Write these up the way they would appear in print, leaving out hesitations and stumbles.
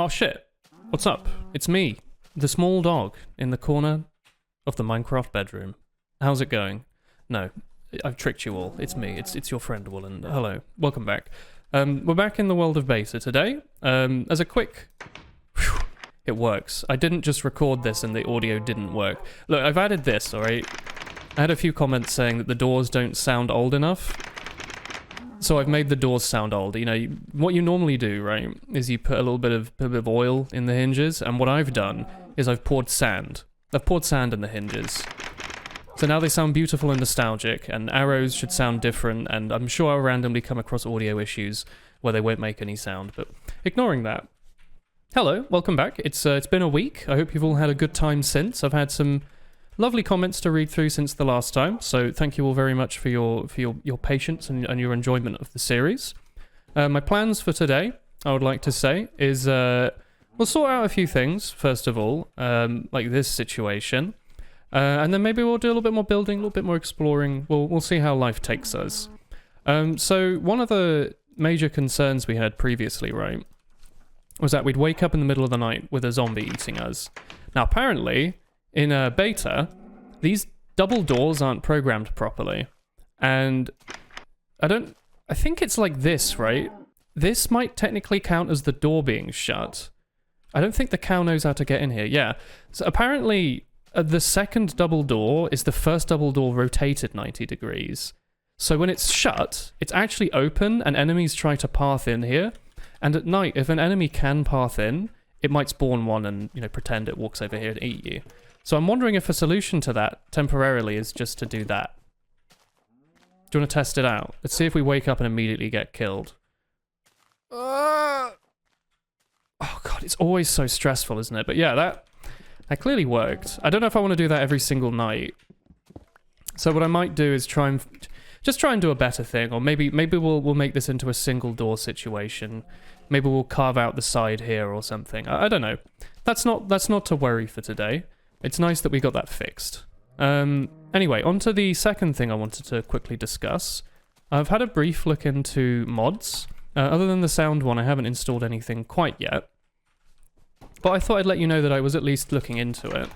Oh shit, what's up? It's me, the small dog, in the corner of the Minecraft bedroom. How's it going? No, I've tricked you all. It's me, it's your friend Woolen. Hello, welcome back. We're back in the world of beta today. As a quick... Whew, it works. I didn't just record this and the audio didn't work. Look, I've added this, alright? I had a few comments saying that the doors don't sound old enough. So I've made the doors sound old. You know, what you normally do, right, is you put a little bit of oil in the hinges, and what I've done is I've poured sand. I've poured sand in the hinges. So now they sound beautiful and nostalgic, and arrows should sound different, and I'm sure I'll randomly come across audio issues where they won't make any sound, but ignoring that. Hello, welcome back. It's been a week. I hope you've all had a good time since. I've had some lovely comments to read through since the last time, so thank you all very much for your patience and your enjoyment of the series. My plans for today, I would like to say, is we'll sort out a few things, first of all, like this situation, and then maybe we'll do a little bit more building, a little bit more exploring. We'll see how life takes us. So one of the major concerns we had previously, right, was that we'd wake up in the middle of the night with a zombie eating us. Now, apparently, in a beta, these double doors aren't programmed properly. And I think it's like this, right? This might technically count as the door being shut. I don't think the cow knows how to get in here. Yeah. So apparently, the second double door is the first double door rotated 90 degrees. So when it's shut, it's actually open and enemies try to path in here. And at night, if an enemy can path in, it might spawn one and, you know, pretend it walks over here to eat you. So I'm wondering if a solution to that, temporarily, is just to do that. Do you want to test it out? Let's see if we wake up and immediately get killed. Oh god, it's always so stressful, isn't it? But yeah, that clearly worked. I don't know if I want to do that every single night. So what I might do is try and do a better thing, or maybe we'll make this into a single door situation. Maybe we'll carve out the side here or something. I don't know. That's not to worry for today. It's nice that we got that fixed. Anyway, on to the second thing I wanted to quickly discuss. I've had a brief look into mods. Other than the sound one, I haven't installed anything quite yet. But I thought I'd let you know that I was at least looking into it.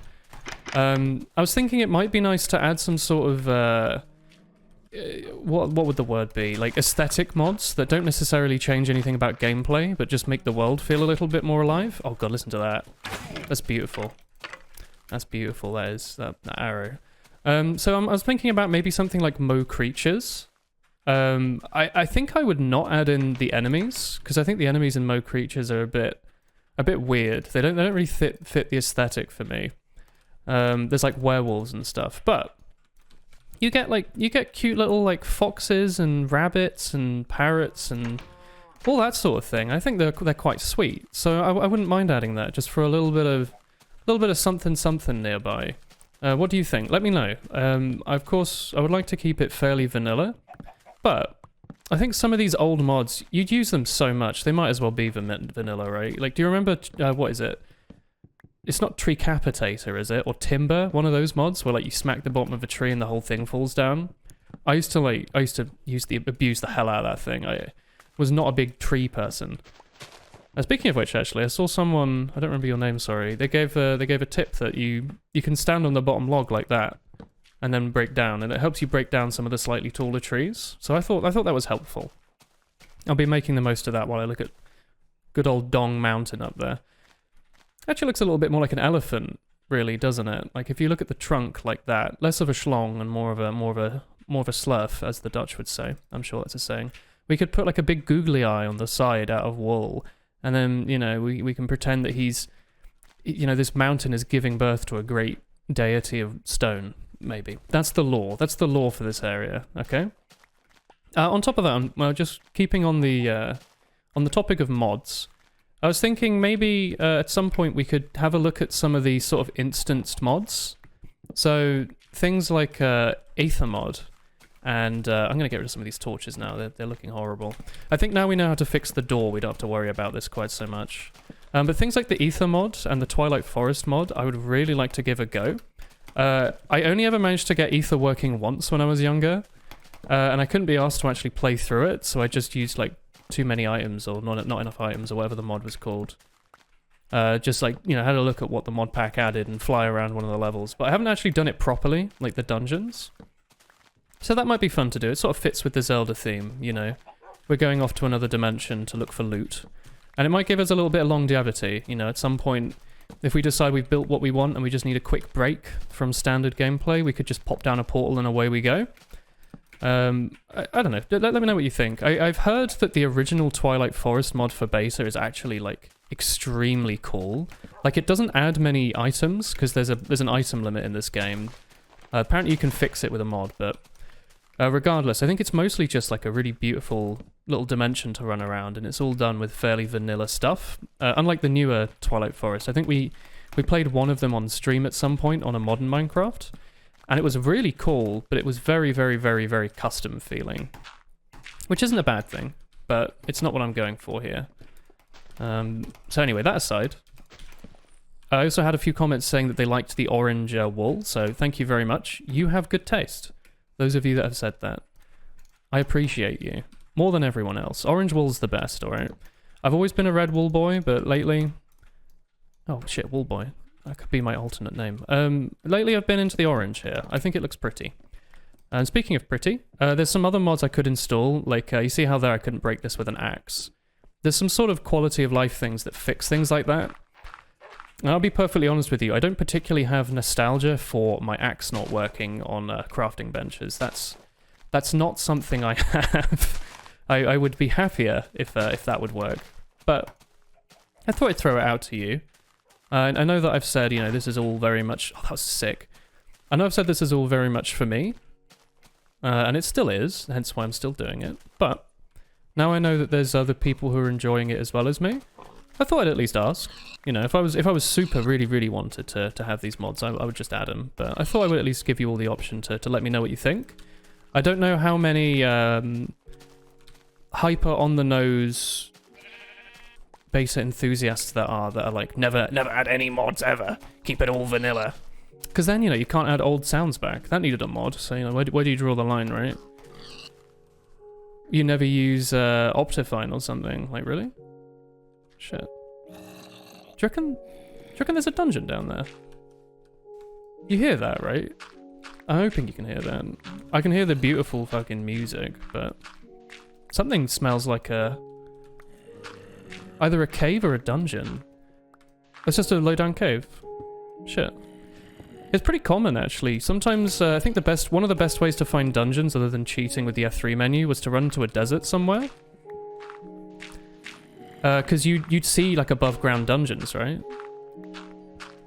I was thinking it might be nice to add some sort of... what would the word be? Like aesthetic mods that don't necessarily change anything about gameplay, but just make the world feel a little bit more alive. Oh god, listen to that. That's beautiful. That's beautiful, that is, that arrow. So I was thinking about maybe something like Mo Creatures. I think I would not add in the enemies, because I think the enemies in Mo Creatures are a bit weird. They don't really fit the aesthetic for me. There's like werewolves and stuff, but you get cute little like foxes and rabbits and parrots and all that sort of thing. I think they're quite sweet. So I wouldn't mind adding that just for a little bit of something nearby. What do you think? Let me know. Of course, I would like to keep it fairly vanilla, but I think some of these old mods, you'd use them so much, they might as well be vanilla, right? Like, do you remember, what is it? It's not Treecapitator, is it? Or Timber? One of those mods where like you smack the bottom of a tree and the whole thing falls down. I used to abuse the hell out of that thing. I was not a big tree person. Speaking of which, actually, I saw someone, I don't remember your name, sorry. They gave a tip that you can stand on the bottom log like that and then break down, and it helps you break down some of the slightly taller trees. So I thought that was helpful. I'll be making the most of that while I look at good old Dong Mountain up there. Actually looks a little bit more like an elephant, really, doesn't it? Like if you look at the trunk like that, less of a schlong and more of a slurf, as the Dutch would say. I'm sure that's a saying. We could put like a big googly eye on the side out of wool, and then, you know, we can pretend that he's, you know, this mountain is giving birth to a great deity of stone, maybe. That's the lore. That's the lore for this area, okay? On top of that, just keeping on the topic of mods, I was thinking maybe at some point we could have a look at some of these sort of instanced mods. So things like Aether Mod, and I'm going to get rid of some of these torches now, they're looking horrible. I think now we know how to fix the door, we don't have to worry about this quite so much. But things like the Aether Mod and the Twilight Forest Mod, I would really like to give a go. I only ever managed to get Aether working once when I was younger, and I couldn't be asked to actually play through it, so I just used like too many items or not enough items or whatever the mod was called. Just like, you know, had a look at what the mod pack added and fly around one of the levels. But I haven't actually done it properly, like the dungeons. So that might be fun to do. It sort of fits with the Zelda theme, you know. We're going off to another dimension to look for loot. And it might give us a little bit of longevity, you know, at some point. If we decide we've built what we want and we just need a quick break from standard gameplay, we could just pop down a portal and away we go. I don't know. Let me know what you think. I've heard that the original Twilight Forest mod for beta is actually, like, extremely cool. Like, it doesn't add many items, because there's an item limit in this game. Apparently you can fix it with a mod, but regardless, I think it's mostly just, like, a really beautiful little dimension to run around, and it's all done with fairly vanilla stuff. Unlike the newer Twilight Forest, I think we played one of them on stream at some point on a modern Minecraft, and it was really cool, but it was very, very, very, very custom feeling. Which isn't a bad thing, but it's not what I'm going for here. So anyway, that aside, I also had a few comments saying that they liked the orange wool, so thank you very much. You have good taste. Those of you that have said that. I appreciate you. More than everyone else. Orange wool's the best, alright? I've always been a red wool boy, but lately... Oh shit, wool boy. That could be my alternate name. Lately I've been into the orange here. I think it looks pretty. And speaking of pretty, there's some other mods I could install. Like, you see how there I couldn't break this with an axe. There's some sort of quality of life things that fix things like that. And I'll be perfectly honest with you, I don't particularly have nostalgia for my axe not working on crafting benches. That's not something I have. I would be happier if that would work. But I thought I'd throw it out to you. I know that I've said, you know, this is all very much... Oh, that was sick. I know I've said this is all very much for me. And it still is, hence why I'm still doing it. But now I know that there's other people who are enjoying it as well as me. I thought I'd at least ask. You know, if I was super really, really wanted to have these mods, I would just add them. But I thought I would at least give you all the option to let me know what you think. I don't know how many hyper on-the-nose beta enthusiasts there are like, never add any mods ever. Keep it all vanilla. Because then, you know, you can't add old sounds back. That needed a mod, so, you know, where do you draw the line, right? You never use Optifine or something. Like, really? Shit. Do you reckon there's a dungeon down there? You hear that, right? I'm hoping you can hear that. I can hear the beautiful fucking music, but... Something smells like either a cave or a dungeon. It's just a low-down cave. Shit. It's pretty common, actually. Sometimes, I think one of the best ways to find dungeons, other than cheating with the F3 menu, was to run to a desert somewhere. Because you'd see, like, above-ground dungeons, right?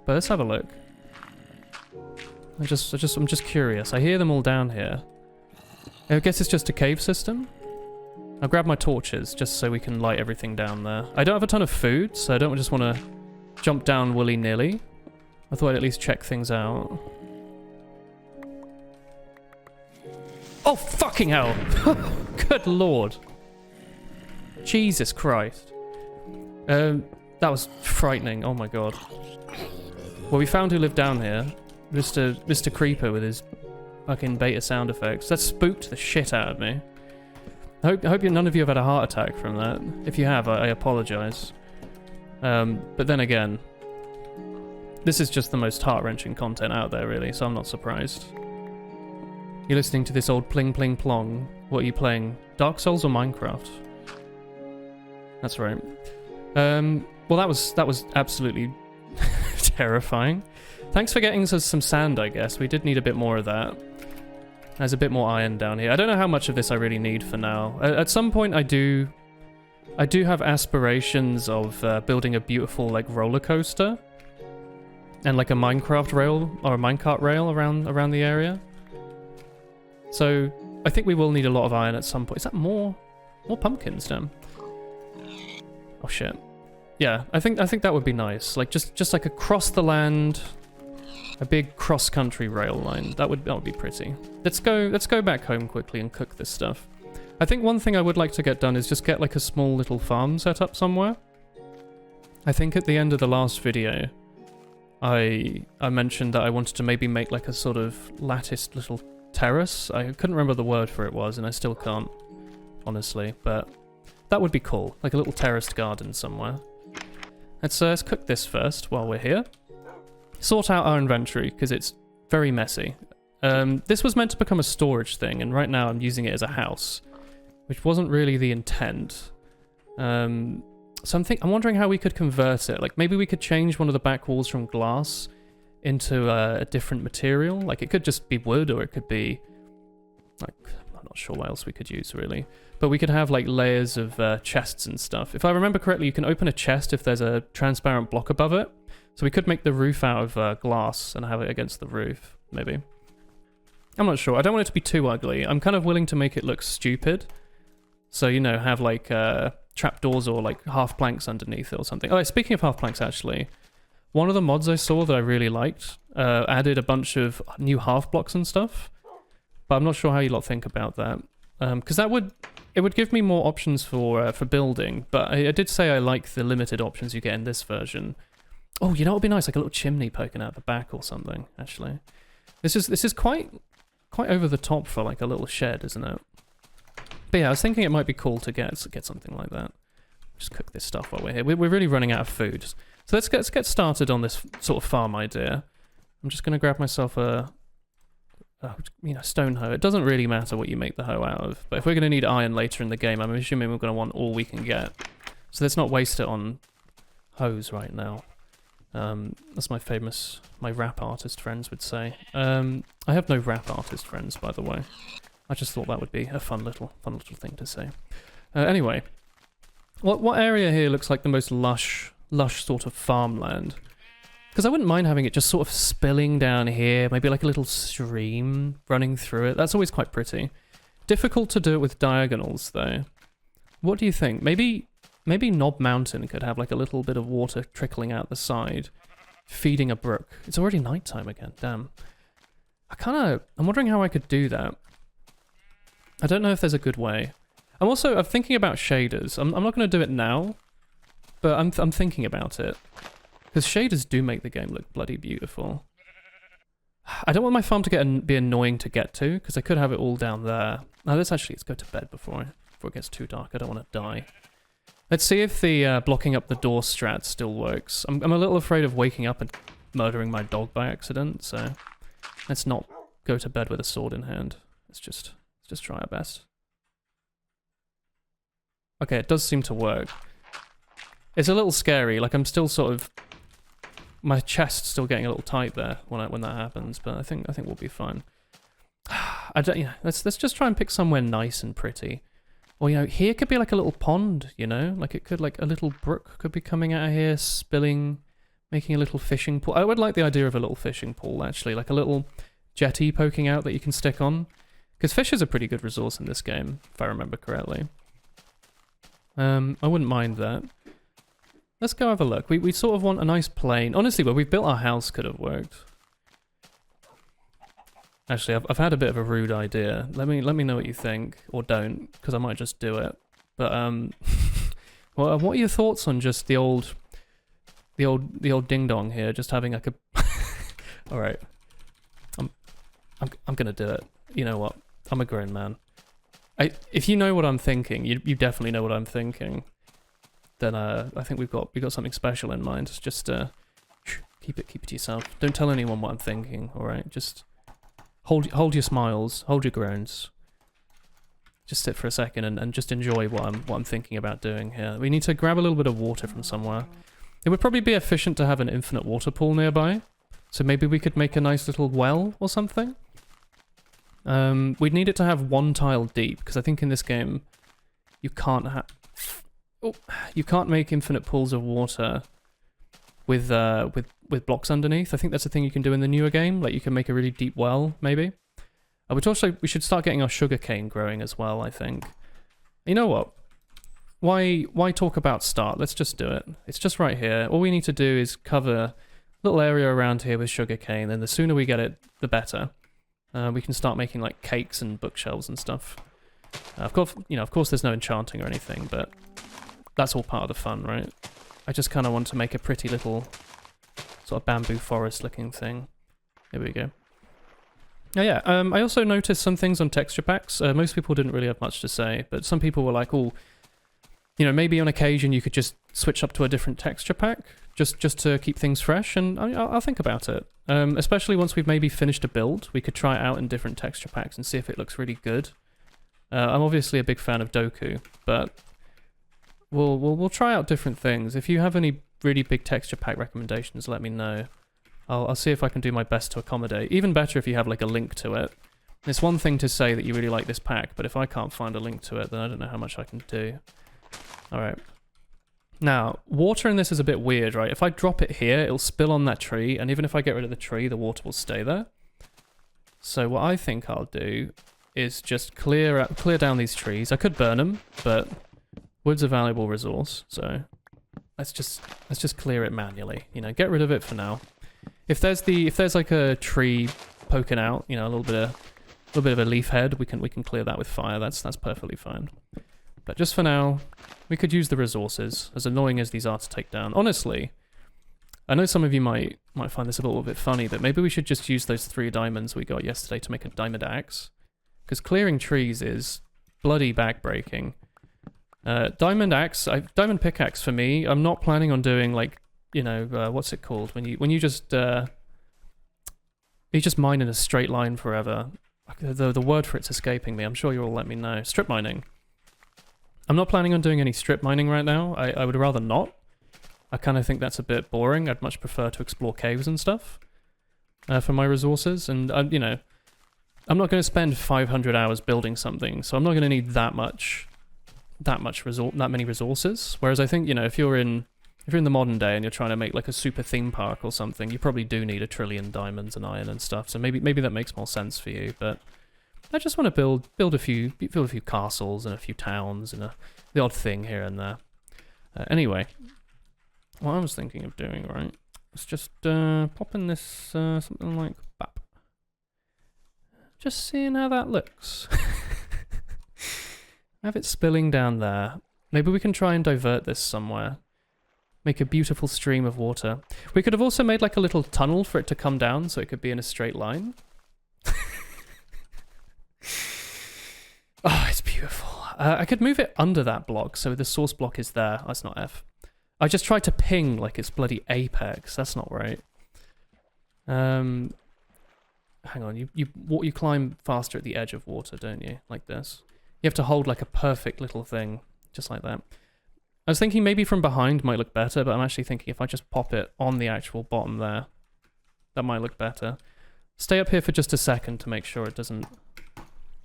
But let's have a look. I'm just curious. I hear them all down here. I guess it's just a cave system. I'll grab my torches, just so we can light everything down there. I don't have a ton of food, so I don't just want to jump down willy-nilly. I thought I'd at least check things out. Oh, fucking hell! Good lord. Jesus Christ. That was frightening, oh my god. Well, we found who lived down here. Mr. Creeper with his fucking beta sound effects. That spooked the shit out of me. I hope none of you have had a heart attack from that. If you have, I apologise. But then again, this is just the most heart-wrenching content out there, really, so I'm not surprised. You're listening to this old pling pling plong. What are you playing? Dark Souls or Minecraft? That's right. Well, that was absolutely terrifying. Thanks for getting us some sand, I guess. We did need a bit more of that. There's a bit more iron down here. I don't know how much of this I really need for now. At some point, I do have aspirations of building a beautiful, like, roller coaster. And, like, a Minecraft rail, or a minecart rail around the area. So, I think we will need a lot of iron at some point. Is that more pumpkins, damn? Oh, shit. Yeah, I think that would be nice. Like, just like across the land... A big cross-country rail line. That would be pretty. Let's go back home quickly and cook this stuff. I think one thing I would like to get done is just get like a small little farm set up somewhere. I think at the end of the last video, I mentioned that I wanted to maybe make like a sort of latticed little terrace. I couldn't remember the word for it was, and I still can't, honestly. But that would be cool, like a little terraced garden somewhere. Let's cook this first while we're here. Sort out our inventory, because it's very messy. This was meant to become a storage thing, and right now I'm using it as a house, which wasn't really the intent. So I'm wondering how we could convert it. Like, maybe we could change one of the back walls from glass into a different material. Like, it could just be wood, or it could be... like, I'm not sure what else we could use, really. But we could have, like, layers of chests and stuff. If I remember correctly, you can open a chest if there's a transparent block above it. So we could make the roof out of glass and have it against the roof, maybe. I'm not sure. I don't want it to be too ugly. I'm kind of willing to make it look stupid. So, you know, have, like... trapdoors or like half planks underneath it or something. Oh, speaking of half planks, actually, one of the mods I saw that I really liked added a bunch of new half blocks and stuff, but I'm not sure how you lot think about that, because it would give me more options for building. But I did say I like the limited options you get in this version. Oh, you know what would be nice, like a little chimney poking out the back or something. Actually, this is quite over the top for like a little shed, isn't it? But yeah, I was thinking it might be cool to get something like that. Just cook this stuff while we're here. We're really running out of food. So let's get started on this sort of farm idea. I'm just going to grab myself a stone hoe. It doesn't really matter what you make the hoe out of, but if we're going to need iron later in the game, I'm assuming we're going to want all we can get. So let's not waste it on hoes right now. That's my rap artist friends would say. I have no rap artist friends, by the way. I just thought that would be a fun little thing to say. Anyway, what area here looks like the most lush sort of farmland? Because I wouldn't mind having it just sort of spilling down here, maybe like a little stream running through it. That's always quite pretty. Difficult to do it with diagonals, though. What do you think? Maybe Knob Mountain could have like a little bit of water trickling out the side, feeding a brook. It's already nighttime again. Damn. I'm wondering how I could do that. I don't know if there's a good way. I'm thinking about shaders. I'm not going to do it now, but I'm thinking about it. Because shaders do make the game look bloody beautiful. I don't want my farm to be annoying to get to, because I could have it all down there. Now let's go to bed before it gets too dark. I don't want to die. Let's see if the blocking up the door strat still works. I'm a little afraid of waking up and murdering my dog by accident, so let's not go to bed with a sword in hand. Let's just try our best. Okay, it does seem to work. It's a little scary, like I'm still sort of... my chest's still getting a little tight there when that happens, but I think we'll be fine. Let's just try and pick somewhere nice and pretty. Or, you know, here could be like a little pond, you know? Like it could, like a little brook could be coming out of here, spilling, making a little fishing pool. I would like the idea of a little fishing pool, actually, like a little jetty poking out that you can stick on. Because fish is a pretty good resource in this game, if I remember correctly. I wouldn't mind that. Let's go have a look. We sort of want a nice plain. Honestly, where we've built our house could have worked. Actually, I've had a bit of a rude idea. Let me know what you think, or don't, because I might just do it. But well, what are your thoughts on just the old ding dong here, just having like a... All right, I'm gonna do it. You know what? I'm a grown man. If you know what I'm thinking, you definitely know what I'm thinking. Then I think we've got something special in mind. Just keep it to yourself. Don't tell anyone what I'm thinking. All right, just hold your smiles, hold your groans. Just sit for a second and just enjoy what I'm thinking about doing here. We need to grab a little bit of water from somewhere. It would probably be efficient to have an infinite water pool nearby. So maybe we could make a nice little well or something. We'd need it to have one tile deep, because I think in this game you can't make infinite pools of water with blocks underneath. I think that's a thing you can do in the newer game. Like you can make a really deep well, maybe. We should start getting our sugarcane growing as well, I think. You know what? Why talk about start? Let's just do it. It's just right here. All we need to do is cover a little area around here with sugarcane, and the sooner we get it, the better. We can start making like cakes and bookshelves and stuff. Of course there's no enchanting or anything, but that's all part of the fun, right? I just kind of want to make a pretty little sort of bamboo forest looking thing. Here we go. Oh yeah, I also noticed some things on texture packs. Most people didn't really have much to say, but some people were like, oh, you know, maybe on occasion you could just switch up to a different texture pack, just to keep things fresh, and I'll think about it. Especially once we've maybe finished a build, we could try it out in different texture packs and see if it looks really good. I'm obviously a big fan of Doku, but we'll try out different things. If you have any really big texture pack recommendations, let me know. I'll see if I can do my best to accommodate. Even better if you have like a link to it. It's one thing to say that you really like this pack, but if I can't find a link to it, then I don't know how much I can do. Alright. Now, water in this is a bit weird, right? If I drop it here, it'll spill on that tree, and even if I get rid of the tree, the water will stay there. So what I think I'll do is just clear down these trees. I could burn them, but wood's a valuable resource, so let's just clear it manually. You know, get rid of it for now. If there's like a tree poking out, you know, a little bit of a leaf head, we can clear that with fire. That's perfectly fine. But just for now, we could use the resources, as annoying as these are to take down. Honestly, I know some of you might find this a little bit funny, but maybe we should just use those 3 diamonds we got yesterday to make a diamond axe. Because clearing trees is bloody backbreaking. Diamond pickaxe for me, I'm not planning on doing like, you know, what's it called? When you just mine in a straight line forever. The word for it's escaping me. I'm sure you'll let me know. Strip mining. I'm not planning on doing any strip mining right now. I would rather not. I kind of think that's a bit boring. I'd much prefer to explore caves and stuff for my resources. And, you know, I'm not going to spend 500 hours building something, so I'm not going to need that many resources. Whereas I think, you know, if you're in the modern day and you're trying to make like a super theme park or something, you probably do need 1 trillion diamonds and iron and stuff. So maybe that makes more sense for you. But I just want to build a few castles and a few towns and the odd thing here and there. Anyway, what I was thinking of doing, right, is just popping this something like bap. Just seeing how that looks. Have it spilling down there. Maybe we can try and divert this somewhere. Make a beautiful stream of water. We could have also made like a little tunnel for it to come down so it could be in a straight line. Oh, it's beautiful. I could move it under that block so the source block is there. That's not F. I just tried to ping like it's bloody apex. That's not right. Hang on, you climb faster at the edge of water, don't you? Like this. You have to hold like a perfect little thing, just like that. I was thinking maybe from behind might look better, but I'm actually thinking if I just pop it on the actual bottom there, that might look better. Stay up here for just a second to make sure it doesn't...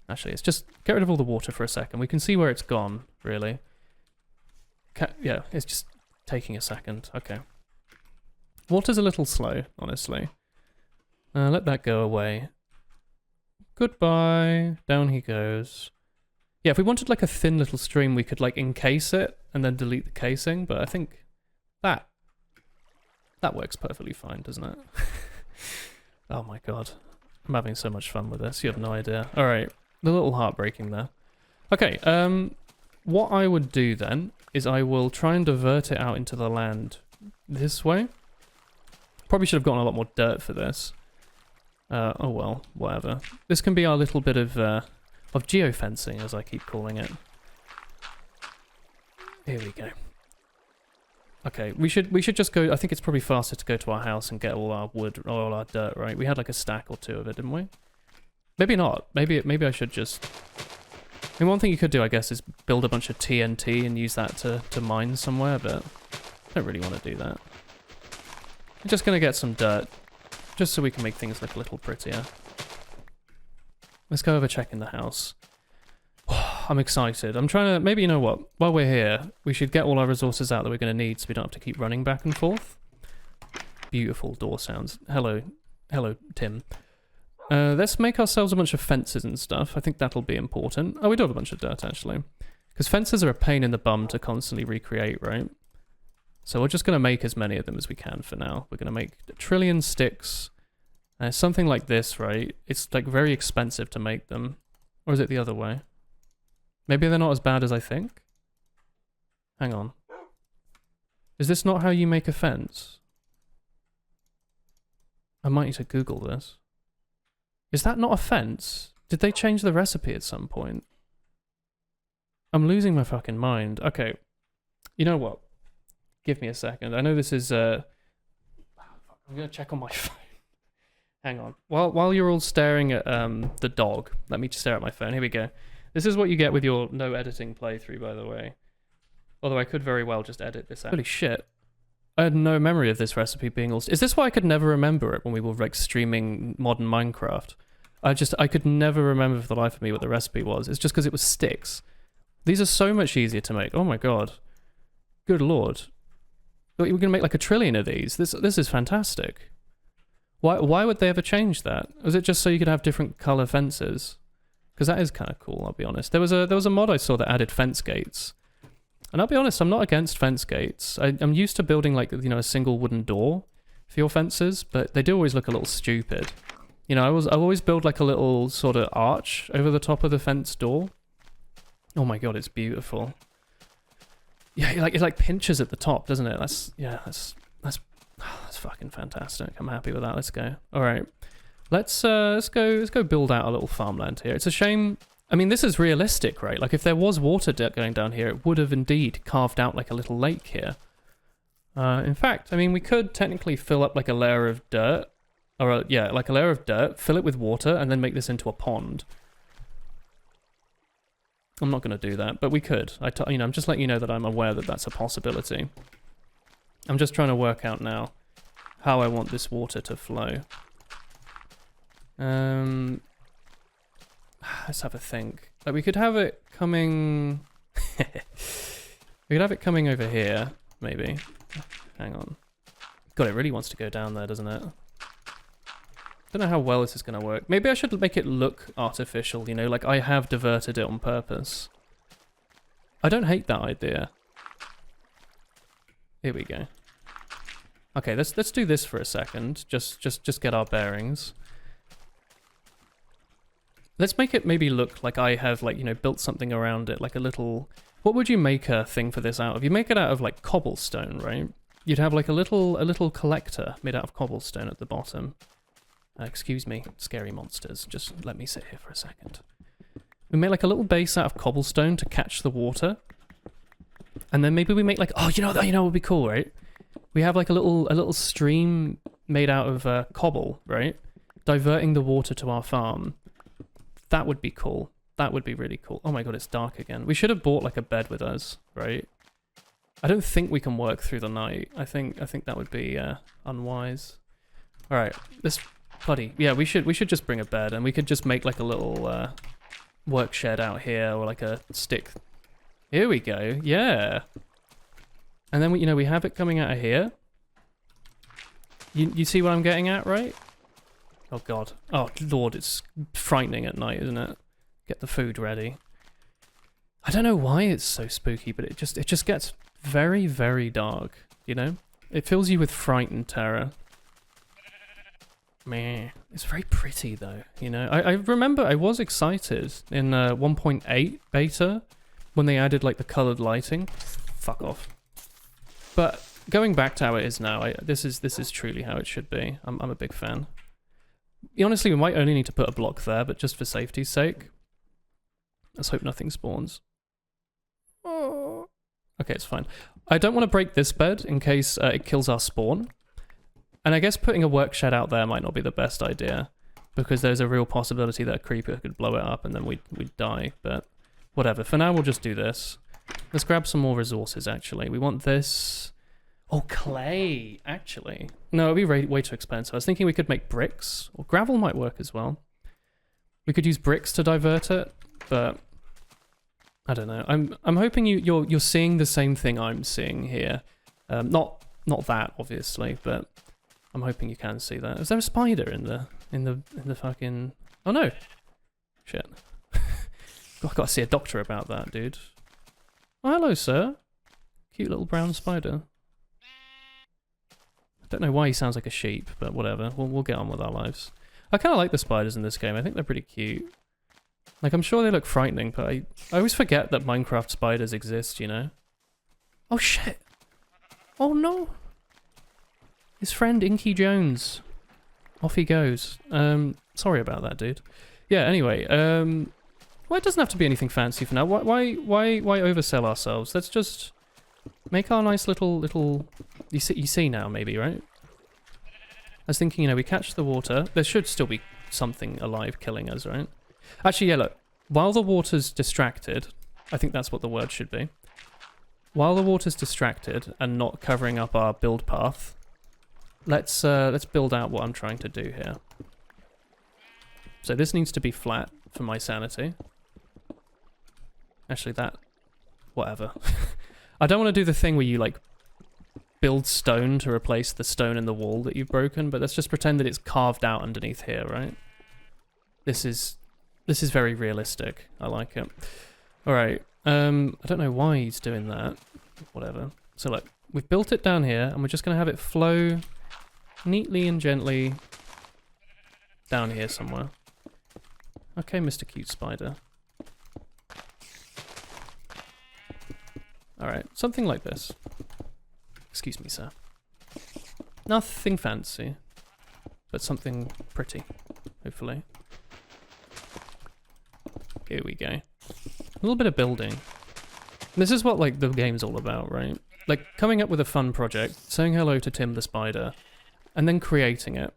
Actually, it's just get rid of all the water for a second. We can see where it's gone, really. Yeah, it's just taking a second. Okay. Water's a little slow, honestly. Let that go away. Goodbye. Down he goes. Yeah, if we wanted like a thin little stream, we could like encase it and then delete the casing, but I think that works perfectly fine, doesn't it? Oh my god. I'm having so much fun with this, you have no idea. Alright, a little heartbreaking there. Okay, what I would do then is I will try and divert it out into the land this way. Probably should have gotten a lot more dirt for this. Oh well, whatever. This can be our little bit of geofencing, as I keep calling it. Here we go. Okay, we should just go. I think it's probably faster to go to our house and get all our wood, all our dirt, right? We had like a stack or 2 of it, didn't we? Maybe not. Maybe I should just... I mean, one thing you could do, I guess, is build a bunch of TNT and use that to mine somewhere, but I don't really want to do that. I'm just going to get some dirt, just so we can make things look a little prettier. Let's go over check in the house. I'm excited. I'm trying to... Maybe, you know what? While we're here, we should get all our resources out that we're going to need so we don't have to keep running back and forth. Beautiful door sounds. Hello. Hello, Tim. Let's make ourselves a bunch of fences and stuff. I think that'll be important. Oh, we do have a bunch of dirt, actually. Because fences are a pain in the bum to constantly recreate, right? So we're just going to make as many of them as we can for now. We're going to make 1 trillion sticks. Something like this, right? It's like very expensive to make them. Or is it the other way? Maybe they're not as bad as I think? Hang on. Is this not how you make a fence? I might need to Google this. Is that not a fence? Did they change the recipe at some point? I'm losing my fucking mind. Okay. You know what? Give me a second. I know this is I'm gonna check on my phone. Hang on. While you're all staring at the dog, let me just stare at my phone. Here we go. This is what you get with your no editing playthrough, by the way. Although I could very well just edit this out. Holy shit. I had no memory of this recipe being all... Is this why I could never remember it when we were like streaming modern Minecraft? I could never remember for the life of me what the recipe was. It's just because it was sticks. These are so much easier to make. Oh my god. Good lord. We're going to make like a trillion of these. This is fantastic. Why would they ever change that? Was it just so you could have different color fences? Because that is kind of cool, I'll be honest. There was a mod I saw that added fence gates. And I'll be honest, I'm not against fence gates. I'm used to building like, you know, a single wooden door for your fences, but they do always look a little stupid. You know, I always build like a little sort of arch over the top of the fence door. Oh my god, it's beautiful. Yeah, it like pinches at the top, doesn't it? That's fucking fantastic. I'm happy with that. Let's go. All right, let's go build out a little farmland here. It's a shame. I mean, this is realistic, right? Like, if there was water going down here, it would have indeed carved out like a little lake here. In fact, I mean, we could technically fill up like a layer of dirt, or like a layer of dirt, fill it with water, and then make this into a pond. I'm not going to do that, but we could. You know, I'm just letting you know that I'm aware that that's a possibility. I'm just trying to work out now how I want this water to flow. Let's have a think. Like, we could have it coming... we could have it coming over here, maybe. Hang on. God, it really wants to go down there, doesn't it? Don't know how well this is going to work. Maybe I should make it look artificial, you know, like I have diverted it on purpose. I don't hate that idea. Here we go. Okay, let's do this for a second. Just get our bearings. Let's make it maybe look like I have, like, you know, built something around it, like a little... What would you make a thing for this out of? You make it out of, like, cobblestone, right? You'd have, like, a little collector made out of cobblestone at the bottom. Excuse me, scary monsters. Just let me sit here for a second. We make, like, a little base out of cobblestone to catch the water. And then maybe we make, like... Oh, you know what would be cool, right? We have, like, a little stream made out of cobble, right? Diverting the water to our farm. That would be cool. That would be really cool. Oh my god, it's dark again. We should have brought like a bed with us, right? I don't think we can work through the night. I think that would be unwise. All right, this bloody we should just bring a bed, and we could just make like a little work shed out here, or like a stick. Here we go. Yeah. And then we have it coming out of here. You see what I'm getting at, right? Oh god. Oh lord, it's frightening at night, isn't it? Get the food ready. I don't know why it's so spooky, but it just gets very, very dark, you know? It fills you with fright and terror. Meh. It's very pretty though, you know? I remember I was excited in 1.8 beta when they added like the colored lighting. Fuck off. But going back to how it is now, this is truly how it should be. I'm a big fan. Honestly, we might only need to put a block there, but just for safety's sake. Let's hope nothing spawns. Oh. Okay, it's fine. I don't want to break this bed in case it kills our spawn. And I guess putting a work shed out there might not be the best idea, because there's a real possibility that a creeper could blow it up and then we'd die, but whatever. For now, we'll just do this. Let's grab some more resources, actually. We want this... Oh, clay, actually. No, it'd be way too expensive. I was thinking we could make bricks, or gravel might work as well. We could use bricks to divert it, but I don't know. I'm hoping you're seeing the same thing I'm seeing here. Not that obviously, but I'm hoping you can see that. Is there a spider in the fucking? Oh no! Shit! I've got to see a doctor about that, dude. Oh, hello, sir. Cute little brown spider. Don't know why he sounds like a sheep, but whatever. We'll get on with our lives. I kind of like the spiders in this game. I think they're pretty cute. Like, I'm sure they look frightening, but I always forget that Minecraft spiders exist, you know? Oh, shit! Oh, no! His friend Inky Jones. Off he goes. Sorry about that, dude. Yeah, anyway, well, it doesn't have to be anything fancy for now. Why oversell ourselves? Let's just make our nice little... You see now, maybe, right? I was thinking, you know, we catch the water. There should still be something alive killing us, right? Actually, yeah, look. While the water's distracted, I think that's what the word should be. While the water's distracted and not covering up our build path, let's build out what I'm trying to do here. So this needs to be flat for my sanity. Actually, that... Whatever. I don't want to do the thing where you, like, build stone to replace the stone in the wall that you've broken, but let's just pretend that it's carved out underneath here, right? This is very realistic. I like it. Alright. I don't know why he's doing that. Whatever. So look, we've built it down here, and we're just going to have it flow neatly and gently down here somewhere. Okay, Mr. Cute Spider. Alright, something like this. Excuse me, sir. Nothing fancy, but something pretty, hopefully. Here we go. A little bit of building. This is what, like, the game's all about, right? Like, coming up with a fun project, saying hello to Tim the Spider, and then creating it.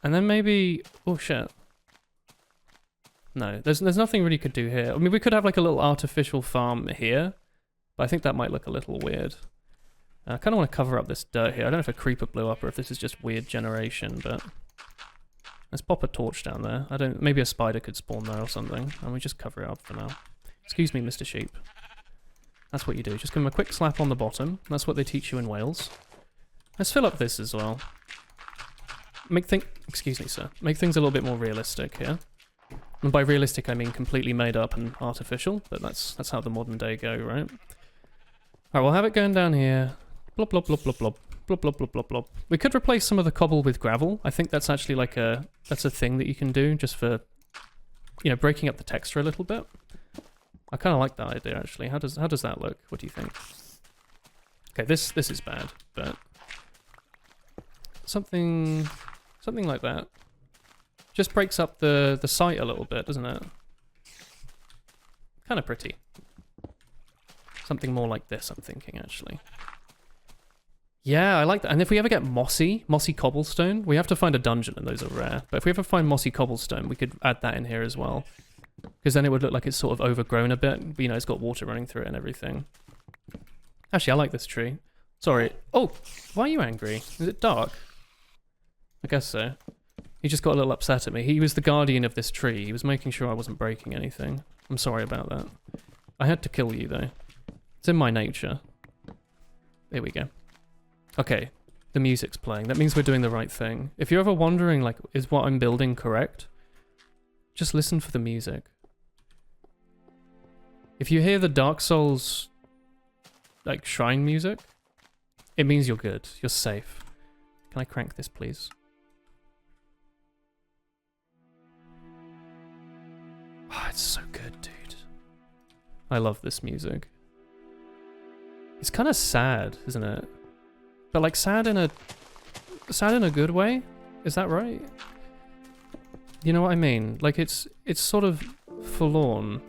And then maybe... Oh, shit. No, there's nothing really could do here. I mean, we could have, like, a little artificial farm here, but I think that might look a little weird. I kind of want to cover up this dirt here. I don't know if a creeper blew up or if this is just weird generation, but... Let's pop a torch down there. Maybe a spider could spawn there or something, and we just cover it up for now. Excuse me, Mr. Sheep. That's what you do. Just give him a quick slap on the bottom. That's what they teach you in Wales. Let's fill up this as well. Excuse me, sir. Make things a little bit more realistic here. And by realistic, I mean completely made up and artificial, but that's how the modern day go, right? Alright, we'll have it going down here. Blop, blop, blop, blop, blop. Blop, blop, blop, blop, blop. We could replace some of the cobble with gravel. I think that's actually like that's a thing that you can do just for, you know, breaking up the texture a little bit. I kind of like that idea, actually. How does that look? What do you think? Okay, this is bad, but something like that just breaks up the site a little bit, doesn't it? Kind of pretty. Something more like this, I'm thinking, actually. Yeah, I like that. And if we ever get mossy cobblestone, we have to find a dungeon, and those are rare. But if we ever find mossy cobblestone, we could add that in here as well. Because then it would look like it's sort of overgrown a bit. But, you know, it's got water running through it and everything. Actually, I like this tree. Sorry. Oh, why are you angry? Is it dark? I guess so. He just got a little upset at me. He was the guardian of this tree. He was making sure I wasn't breaking anything. I'm sorry about that. I had to kill you, though. It's in my nature. There we go. Okay, the music's playing. That means we're doing the right thing. If you're ever wondering, like, is what I'm building correct? Just listen for the music. If you hear the Dark Souls, like, shrine music, it means you're good. You're safe. Can I crank this, please? Oh, it's so good, dude. I love this music. It's kind of sad, isn't it? But like sad in a good way? Is that right? You know what I mean? Like it's sort of forlorn.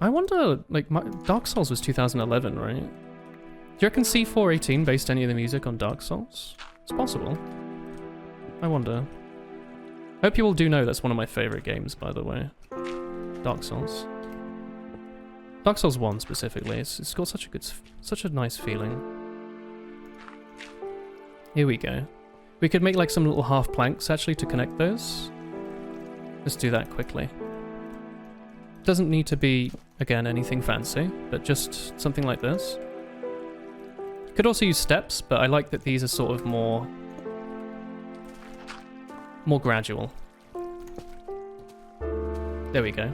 I wonder, like, Dark Souls was 2011, right? Do you reckon C418 based any of the music on Dark Souls? It's possible. I wonder. I hope you all do know that's one of my favorite games, by the way. Dark Souls. Dark Souls 1 specifically, it's got such a nice feeling. Here we go. We could make like some little half planks actually to connect those. Let's do that quickly. Doesn't need to be, again, anything fancy, but just something like this. Could also use steps, but I like that these are sort of more gradual. There we go.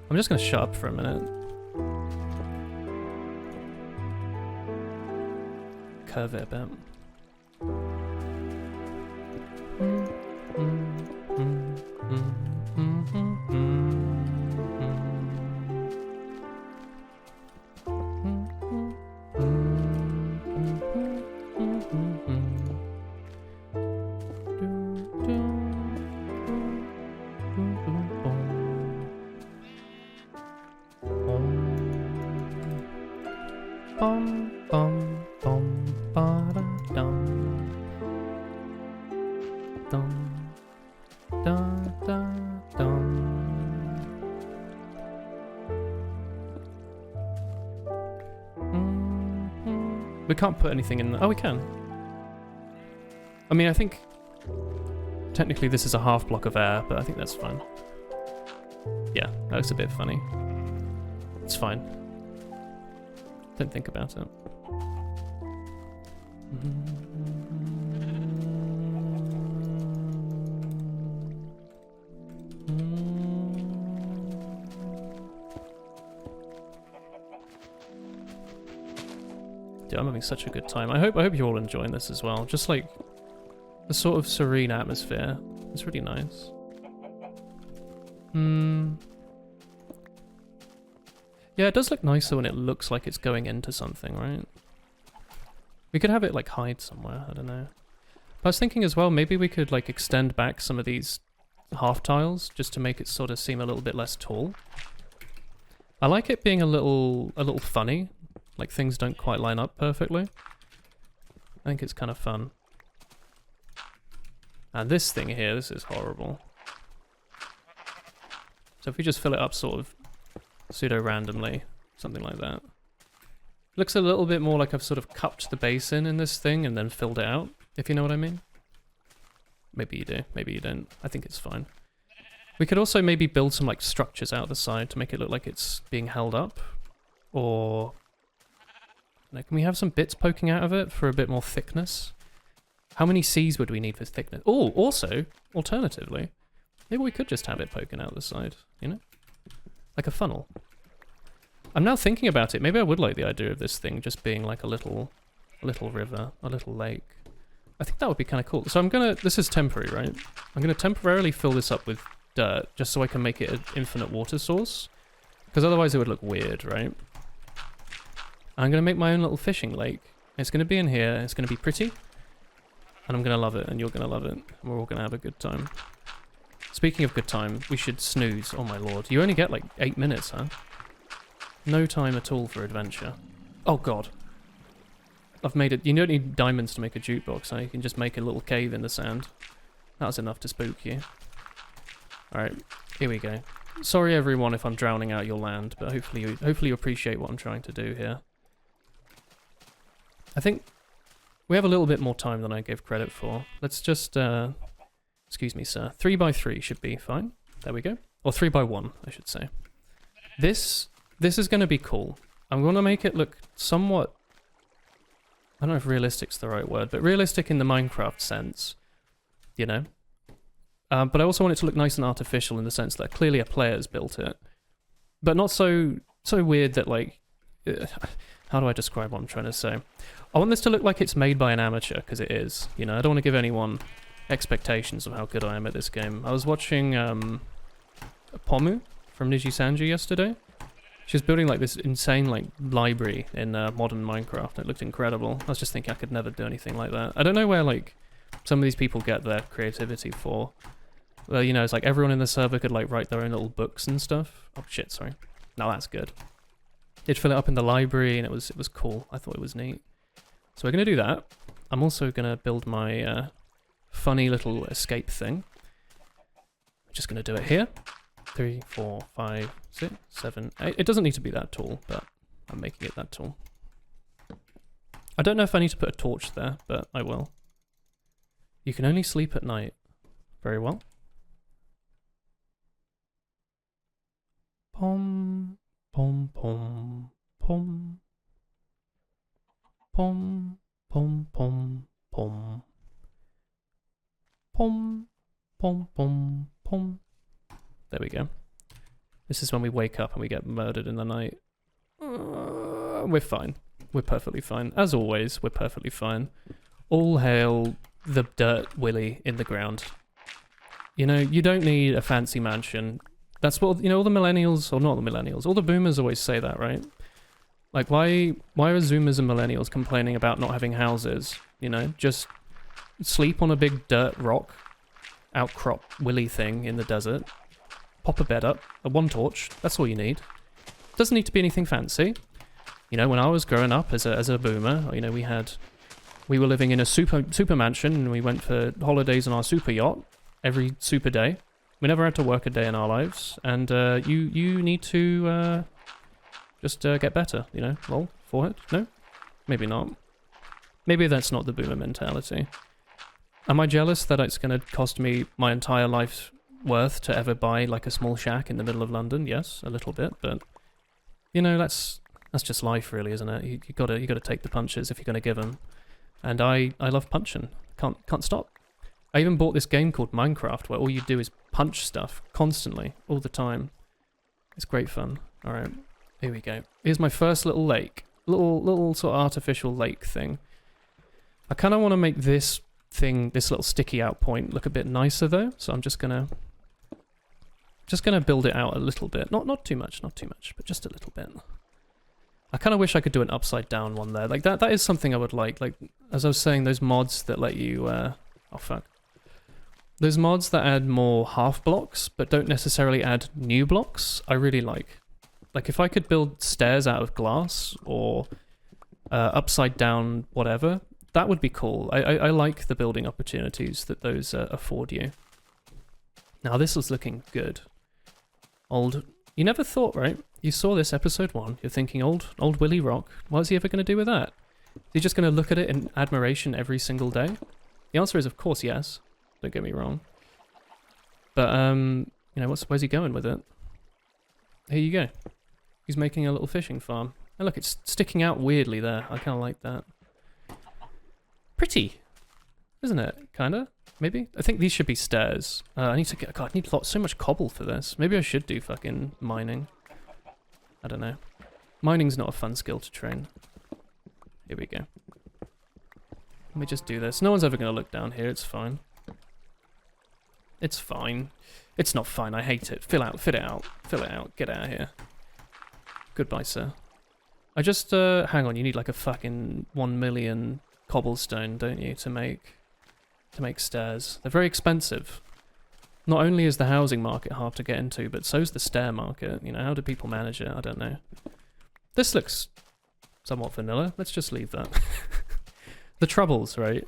I'm just gonna shut up for a minute. Curve it a bit. Bum, bum, bum, ba-da-dum. Dum, da-da-dum. We can't put anything in there. Oh, we can. I mean, I think technically this is a half block of air, but I think that's fine. Yeah, that looks a bit funny. It's fine. Don't think about it. Dude, I'm having such a good time. I hope you're all enjoying this as well. Just like a sort of serene atmosphere. It's really nice. Yeah, it does look nicer when it looks like it's going into something, right? We could have it like hide somewhere, I don't know. But I was thinking as well, maybe we could like extend back some of these half tiles just to make it sort of seem a little bit less tall. I like it being a little funny, like things don't quite line up perfectly. I think it's kind of fun. And this thing here, this is horrible. So if we just fill it up sort of pseudo-randomly, something like that. It looks a little bit more like I've sort of cupped the base in this thing and then filled it out, if you know what I mean. Maybe you do, maybe you don't. I think it's fine. We could also maybe build some like structures out the side to make it look like it's being held up. Or like, can we have some bits poking out of it for a bit more thickness? How many C's would we need for thickness? Oh, also, alternatively, maybe we could just have it poking out the side, you know? Like a funnel. I'm now thinking about it. Maybe I would like the idea of this thing just being like a little river, a little lake. I think that would be kind of cool. So this is temporary, right? I'm gonna temporarily fill this up with dirt just so I can make it an infinite water source. Because otherwise it would look weird, right? I'm gonna make my own little fishing lake. It's gonna be in here, it's gonna be pretty. And I'm gonna love it, and you're gonna love it. And we're all gonna have a good time. Speaking of good time, we should snooze. Oh my lord. You only get like 8 minutes, huh? No time at all for adventure. Oh god. I've made it. You don't need diamonds to make a jukebox, huh? You can just make a little cave in the sand. That's enough to spook you. Alright, here we go. Sorry everyone if I'm drowning out your land, but hopefully you appreciate what I'm trying to do here. I think we have a little bit more time than I gave credit for. Let's just, excuse me, sir. 3x3 should be fine. There we go. Or 3x1, I should say. This is going to be cool. I'm going to make it look somewhat... I don't know if realistic's the right word, but realistic in the Minecraft sense. You know? But I also want it to look nice and artificial in the sense that clearly a player's built it. But not so weird that, like... how do I describe what I'm trying to say? I want this to look like it's made by an amateur, because it is. You know, I don't want to give anyone expectations of how good I am at this game. I was watching Pomu from Niji Sanji yesterday. She was building like this insane like library in modern Minecraft. It looked incredible. I was just thinking I could never do anything like that. I don't know where like some of these people get their creativity for. Well, you know, it's like everyone in the server could like write their own little books and stuff. Oh shit, sorry. Now that's good. They'd fill it up in the library and it was cool. I thought it was neat. So we're gonna do that. I'm also gonna build my funny little escape thing. I'm just gonna do it here. 3, 4, 5, 6, 7, 8. It doesn't need to be that tall, but I'm making it that tall. I don't know if I need to put a torch there, but I will. You can only sleep at night. Very well. Pom, pom, pom, pom. Pom, pom, pom, pom. Pom, pom, pom, pom. There we go. This is when we wake up and we get murdered in the night. We're fine. We're perfectly fine. As always, we're perfectly fine. All hail the dirt willy in the ground. You know, you don't need a fancy mansion. That's what, you know, all the millennials, or not the millennials, all the boomers always say that, right? Like, why are Zoomers and millennials complaining about not having houses? You know, just sleep on a big dirt rock, outcrop willy thing in the desert. Pop a bed up, one torch, that's all you need. Doesn't need to be anything fancy. You know, when I was growing up as a boomer, you know, we were living in a super mansion, and we went for holidays on our super yacht every super day. We never had to work a day in our lives, and you need to just get better, you know. Lol, forehead? No? Maybe not. Maybe that's not the boomer mentality. Am I jealous that it's going to cost me my entire life's worth to ever buy like a small shack in the middle of London? Yes, a little bit, but you know, that's just life, really, isn't it? You gotta take the punches if you're gonna give them. And I love punching. Can't stop. I even bought this game called Minecraft where all you do is punch stuff constantly, all the time. It's great fun. All right, here we go. Here's my first little lake, little sort of artificial lake thing. I kind of want to make this thing, this little sticky out point, look a bit nicer though. So I'm just gonna build it out a little bit. Not too much, but just a little bit. I kind of wish I could do an upside down one there. Like that is something I would like. Like, as I was saying, those mods that let you, oh fuck. Those mods that add more half blocks, but don't necessarily add new blocks, I really like. Like, if I could build stairs out of glass, or upside down whatever, that would be cool. I like the building opportunities that those afford you. Now, this was looking good. You never thought, right? You saw this episode 1, you're thinking, old Willy Rock, what's he ever going to do with that? Is he just going to look at it in admiration every single day? The answer is, of course, yes. Don't get me wrong. But, you know, where's he going with it? Here you go. He's making a little fishing farm. And look, it's sticking out weirdly there. I kind of like that. Pretty, isn't it? Kinda? Maybe? I think these should be stairs. I need to get... God, I need so much cobble for this. Maybe I should do fucking mining. I don't know. Mining's not a fun skill to train. Here we go. Let me just do this. No one's ever going to look down here. It's fine. It's fine. It's not fine. I hate it. Fit it out. Fill it out. Get out of here. Goodbye, sir. I just... hang on. You need like a fucking 1 million cobblestone, don't you, to make stairs. They're very expensive. Not only is the housing market hard to get into, but so's the stair market. You know, how do people manage it? I don't know. This looks somewhat vanilla. Let's just leave that. The troubles, right?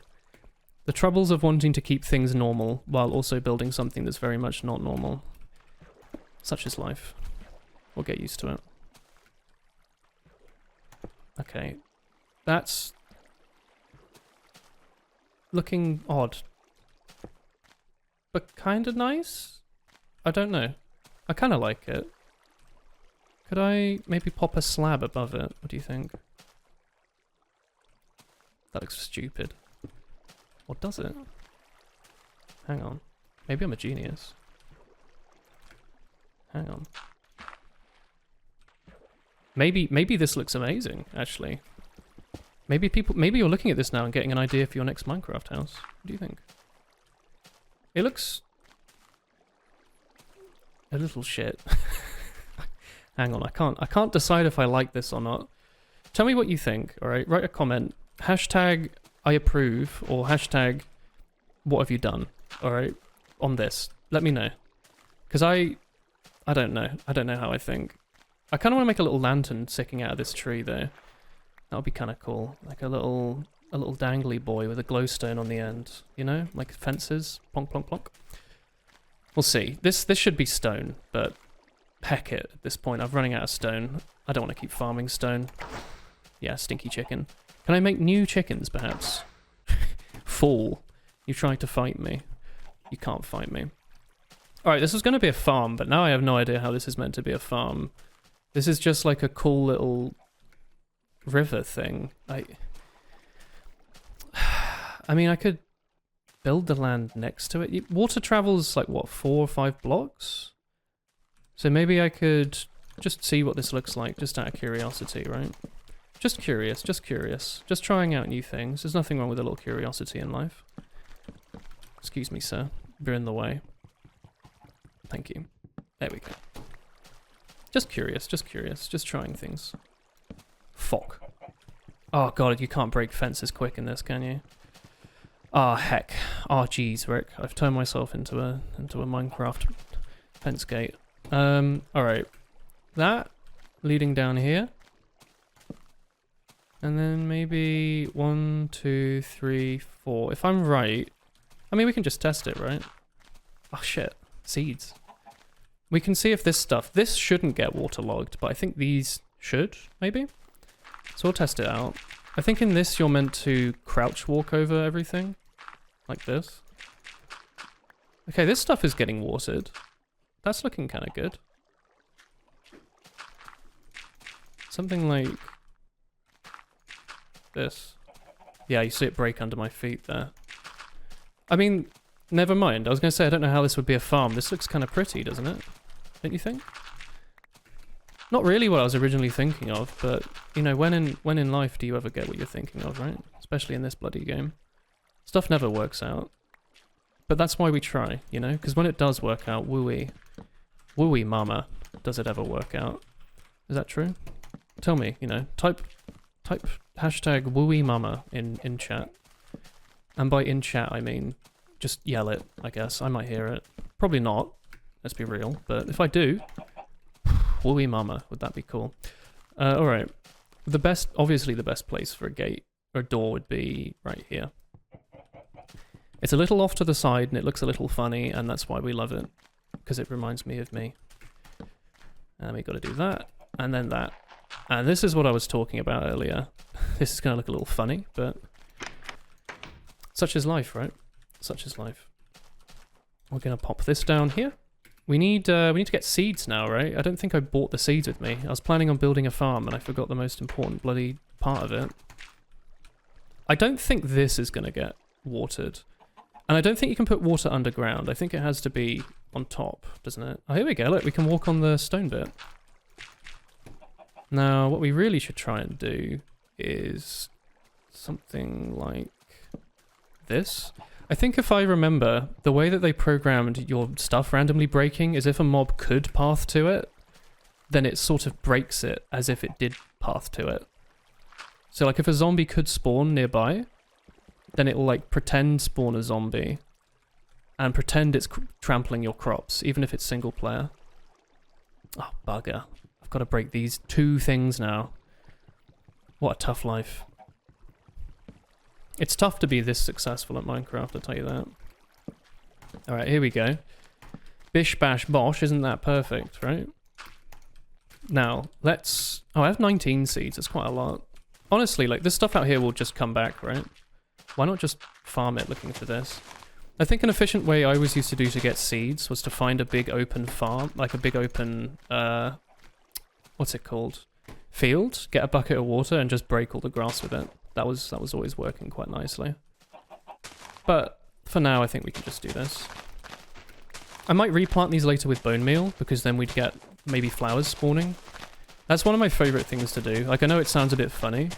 The troubles of wanting to keep things normal while also building something that's very much not normal. Such is life. We'll get used to it. Okay. That's looking odd. But kind of nice? I don't know. I kind of like it. Could I maybe pop a slab above it? What do you think? That looks stupid. Or does it? Hang on. Maybe I'm a genius. Hang on. Maybe this looks amazing, actually. Maybe you're looking at this now and getting an idea for your next Minecraft house. What do you think? It looks a little shit. Hang on, I can't decide if I like this or not. Tell me what you think, alright? Write a comment. Hashtag I approve or hashtag what have you done, alright? On this. Let me know. Because I don't know. I don't know how I think. I kind of want to make a little lantern sticking out of this tree though. That would be kind of cool. Like a little dangly boy with a glowstone on the end. You know? Like fences. Plonk, plonk, plonk. We'll see. This should be stone, but heck it at this point. I'm running out of stone. I don't want to keep farming stone. Yeah, stinky chicken. Can I make new chickens, perhaps? Fool. You tried to fight me. You can't fight me. Alright, this was going to be a farm, but now I have no idea how this is meant to be a farm. This is just like a cool little river thing. I mean, I could build the land next to it. Water travels like, what, 4 or 5 blocks? So maybe I could just see what this looks like, just out of curiosity, right? Just curious, just curious. Just trying out new things. There's nothing wrong with a little curiosity in life. Excuse me, sir. You're in the way. Thank you. There we go. Just curious, just trying things. Fuck. Oh god, you can't break fences quick in this, can you? Ah, heck. Oh jeez, Rick. I've turned myself into a Minecraft fence gate. Alright. That leading down here. And then maybe 1, 2, 3, 4. If I'm right, I mean, we can just test it, right? Oh shit, seeds. We can see if this shouldn't get waterlogged, but I think these should, maybe? So we'll test it out. I think in this you're meant to crouch walk over everything, like this. Okay, this stuff is getting watered. That's looking kind of good. Something like this. Yeah, you see it break under my feet there. I mean, never mind. I was going to say, I don't know how this would be a farm. This looks kind of pretty, doesn't it? Don't you think? Not really what I was originally thinking of, but, you know, when in life do you ever get what you're thinking of, right? Especially in this bloody game. Stuff never works out. But that's why we try, you know? Because when it does work out, wooey mama, does it ever work out? Is that true? Tell me, you know, type hashtag wooey mama in chat. And by in chat, I mean, just yell it, I guess. I might hear it. Probably not, let's be real. But if I do, wooey mama, would that be cool? Alright. Obviously the best place for a gate or a door would be right here. It's a little off to the side and it looks a little funny, and that's why we love it. Because it reminds me of me. And we gotta do that, and then that. And this is what I was talking about earlier. This is gonna look a little funny, but such is life, right? Such is life. We're gonna pop this down here. We need to get seeds now, right? I don't think I bought the seeds with me. I was planning on building a farm and I forgot the most important bloody part of it. I don't think this is gonna get watered. And I don't think you can put water underground. I think it has to be on top, doesn't it? Oh, here we go. Look, we can walk on the stone bit. Now, what we really should try and do is something like this. I think if I remember, the way that they programmed your stuff randomly breaking is if a mob could path to it, then it sort of breaks it as if it did path to it. So like if a zombie could spawn nearby, then it will like pretend spawn a zombie and pretend it's trampling your crops, even if it's single player. Oh, bugger. I've got to break these 2 things now. What a tough life. It's tough to be this successful at Minecraft, I'll tell you that. Alright, here we go. Bish bash bosh, isn't that perfect, right? Now, let's... Oh, I have 19 seeds, that's quite a lot. Honestly, like, this stuff out here will just come back, right? Why not just farm it looking for this? I think an efficient way I always used to do to get seeds was to find a big open farm, like a big open, what's it called? Field, get a bucket of water and just break all the grass with it. That was always working quite nicely. But for now, I think we can just do this. I might replant these later with bone meal, because then we'd get maybe flowers spawning. That's one of my favorite things to do. Like, I know it sounds a bit funny.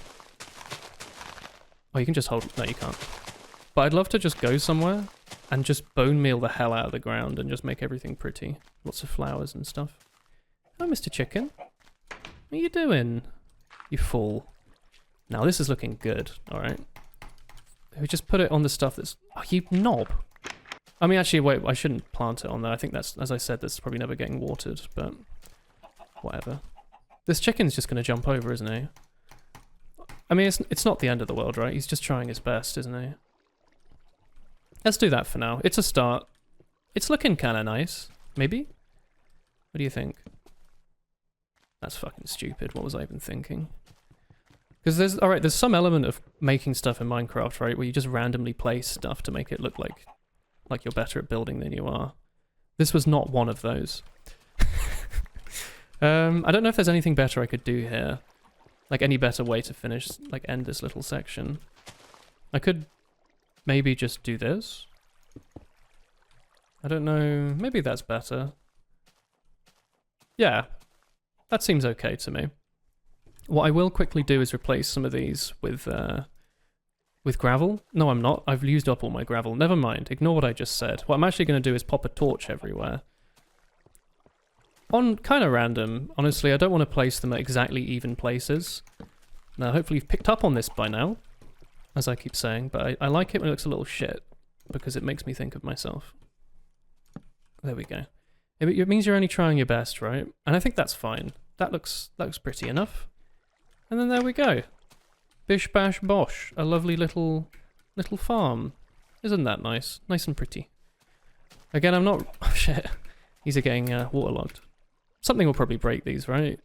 Oh, you can just hold... No, you can't. But I'd love to just go somewhere and just bone meal the hell out of the ground and just make everything pretty. Lots of flowers and stuff. Oh, Mr. Chicken. What are you doing? You fool. Now, this is looking good, alright? We just put it on the stuff that's... Oh, you knob! I mean, actually, wait, I shouldn't plant it on there. I think that's, as I said, that's probably never getting watered, but... Whatever. This chicken's just going to jump over, isn't he? I mean, it's not the end of the world, right? He's just trying his best, isn't he? Let's do that for now. It's a start. It's looking kind of nice. Maybe? What do you think? That's fucking stupid. What was I even thinking? Because there's some element of making stuff in Minecraft, right? Where you just randomly place stuff to make it look like you're better at building than you are. This was not one of those. I don't know if there's anything better I could do here. Like any better way to finish, like end this little section. I could maybe just do this. I don't know, maybe that's better. Yeah, that seems okay to me. What I will quickly do is replace some of these with gravel. No, I'm not. I've used up all my gravel. Never mind. Ignore what I just said. What I'm actually going to do is pop a torch everywhere. On kind of random. Honestly, I don't want to place them at exactly even places. Now, hopefully you've picked up on this by now, as I keep saying, but I like it when it looks a little shit, because it makes me think of myself. There we go. It means you're only trying your best, right? And I think that's fine. That looks pretty enough. And then there we go. Bish bash bosh. A lovely little farm. Isn't that nice? Nice and pretty. Again, I'm not... Oh, shit. These are getting waterlogged. Something will probably break these, right?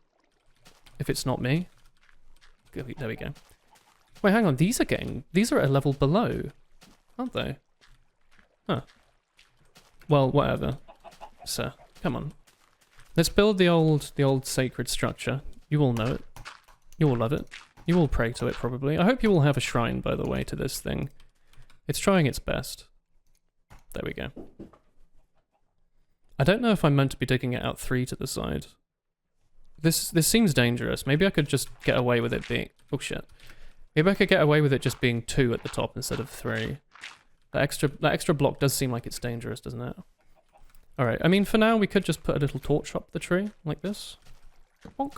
If it's not me. There we go. Wait, hang on. These are at a level below, aren't they? Huh. Well, whatever. Sir, come on. Let's build the old sacred structure. You all know it. You all love it. You all pray to it, probably. I hope you all have a shrine, by the way, to this thing. It's trying its best. There we go. I don't know if I'm meant to be digging it out 3 to the side. This seems dangerous. Maybe I could just get away with it being... Oh, shit. Maybe I could get away with it just being 2 at the top instead of 3. That extra block does seem like it's dangerous, doesn't it? Alright, I mean, for now, we could just put a little torch up the tree, like this. Bonk.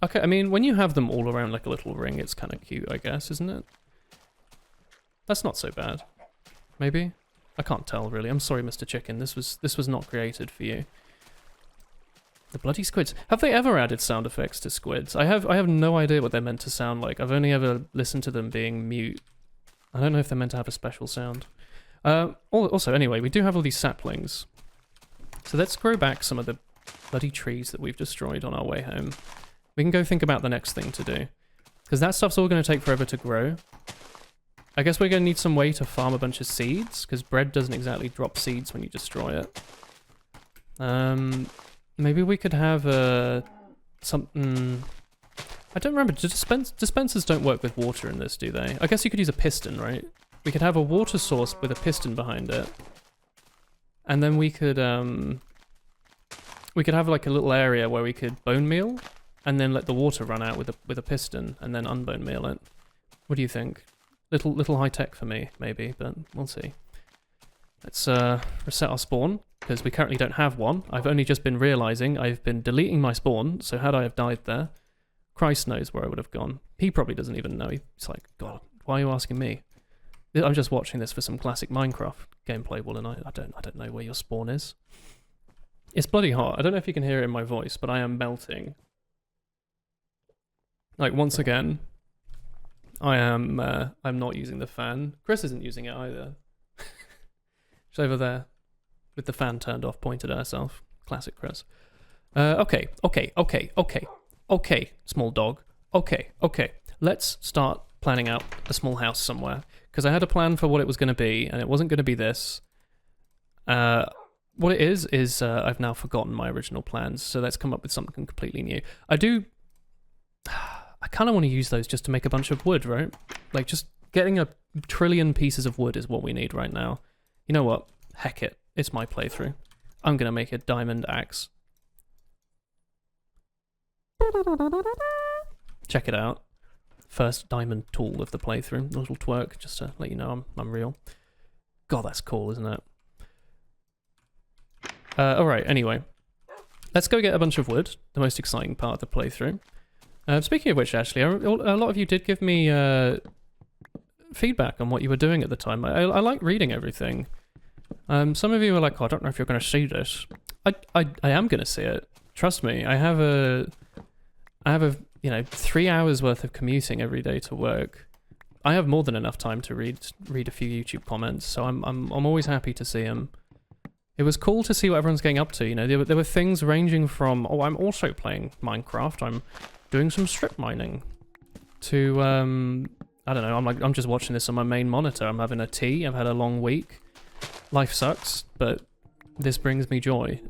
Okay, I mean, when you have them all around like a little ring, it's kind of cute, I guess, isn't it? That's not so bad. Maybe? I can't tell, really. I'm sorry, Mr. Chicken. This was not created for you. The Bloody Squids. Have they ever added sound effects to squids? I have no idea what they're meant to sound like. I've only ever listened to them being mute. I don't know if they're meant to have a special sound. Also, anyway, we do have all these saplings. So let's grow back some of the bloody trees that we've destroyed on our way home. We can go think about the next thing to do. Because that stuff's all going to take forever to grow. I guess we're going to need some way to farm a bunch of seeds, because bread doesn't exactly drop seeds when you destroy it. Maybe we could have something... I don't remember, dispensers don't work with water in this, do they? I guess you could use a piston, right? We could have a water source with a piston behind it. And then we could have like a little area where we could bone meal, and then let the water run out with a piston, and then unbone meal it. What do you think? Little high tech for me, maybe, but we'll see. Let's reset our spawn, because we currently don't have one. I've only just been realizing I've been deleting my spawn, so had I have died there, Christ knows where I would have gone. He probably doesn't even know. He's like, God, why are you asking me? I'm just watching this for some classic Minecraft gameplay, Woolen. I don't know where your spawn is. It's bloody hot. I don't know if you can hear it in my voice, but I am melting. Like, once again, I'm not using the fan. Chris isn't using it either. She's over there with the fan turned off, pointed at herself. Classic Chris. Okay, small dog. Okay. Let's start planning out a small house somewhere. Because I had a plan for what it was going to be, and it wasn't going to be this. What it is I've now forgotten my original plans, so let's come up with something completely new. I kind of want to use those just to make a bunch of wood, right? Like, just getting a trillion pieces of wood is what we need right now. You know what? Heck it. It's my playthrough. I'm going to make a diamond axe. Check it out. First diamond tool of the playthrough. A little twerk, just to let you know I'm real. God, that's cool, isn't it? Alright, anyway. Let's go get a bunch of wood. The most exciting part of the playthrough. Speaking of which, actually, a lot of you did give me feedback on what you were doing at the time. I like reading everything. Some of you were like, oh, I don't know if you're going to see this. I am going to see it. Trust me. I have a 3 hours worth of commuting every day to work. I have more than enough time to read a few YouTube comments, so I'm always happy to see them. It was cool to see what everyone's getting up to. You know, there were things ranging from, oh, I'm also playing Minecraft. I'm doing some strip mining. To I don't know. I'm just watching this on my main monitor. I'm having a tea. I've had a long week. Life sucks, but this brings me joy.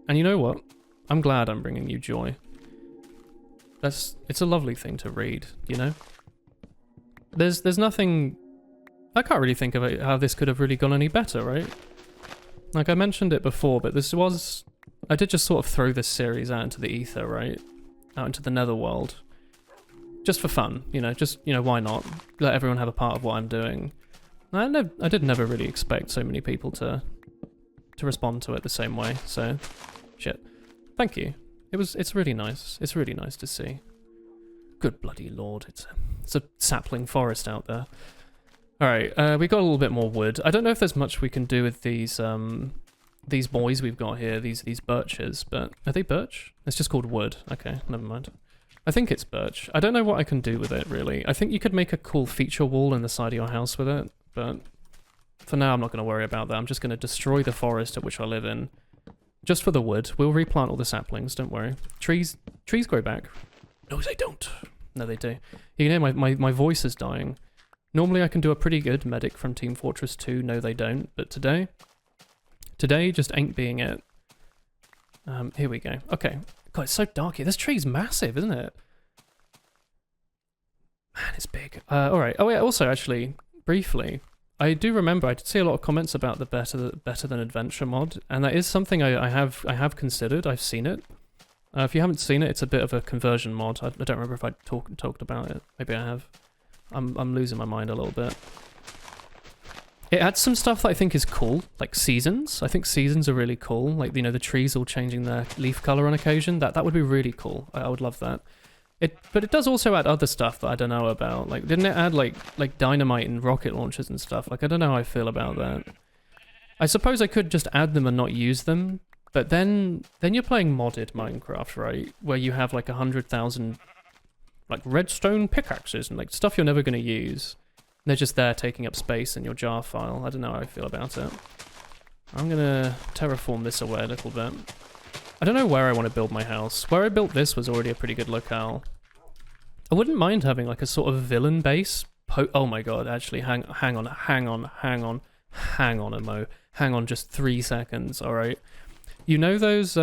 And you know what? I'm glad I'm bringing you joy. It's a lovely thing to read, you know? There's nothing... I can't really think of it, how this could have really gone any better, right? Like, I mentioned it before, but this was... I did just sort of throw this series out into the ether, right? Out into the netherworld. Just for fun, you know, why not? Let everyone have a part of what I'm doing. I did never really expect so many people to respond to it the same way, so... Shit. Thank you. It's really nice. It's really nice to see. Good bloody lord, it's a sapling forest out there. Alright, we got a little bit more wood. I don't know if there's much we can do with these these boys we've got here, these birches, but are they birch? It's just called wood. Okay, never mind. I think it's birch. I don't know what I can do with it, really. I think you could make a cool feature wall in the side of your house with it, but for now I'm not going to worry about that. I'm just going to destroy the forest at which I live in. Just for the wood. We'll replant all the saplings, don't worry. Trees grow back. No, they don't. No, they do. You can hear my voice is dying. Normally I can do a pretty good medic from Team Fortress 2. No, they don't. But today just ain't being it. Here we go. Okay. God, it's so dark here. This tree's massive, isn't it? Man, it's big. Alright. Oh, yeah, also, actually, briefly, I do remember, I did see a lot of comments about the better than adventure mod, and that is something I have considered. I've seen it. If you haven't seen it, it's a bit of a conversion mod. I don't remember if I talked about it. Maybe I have. I'm losing my mind a little bit. It adds some stuff that I think is cool, like seasons. I think seasons are really cool. Like, you know, the trees all changing their leaf color on occasion. That would be really cool. I would love that. But it does also add other stuff that I don't know about. Like, didn't it add like dynamite and rocket launchers and stuff? Like, I don't know how I feel about that. I suppose I could just add them and not use them, but then you're playing modded Minecraft, right? Where you have like 100,000 like redstone pickaxes and like stuff you're never going to use. They're just there taking up space in your jar file. I don't know how I feel about it. I'm gonna terraform this away a little bit. I don't know where I want to build my house. Where I built this was already a pretty good locale. I wouldn't mind having like a sort of villain base. Oh my god, actually, hang on, Mo. Hang on just 3 seconds, alright? You know those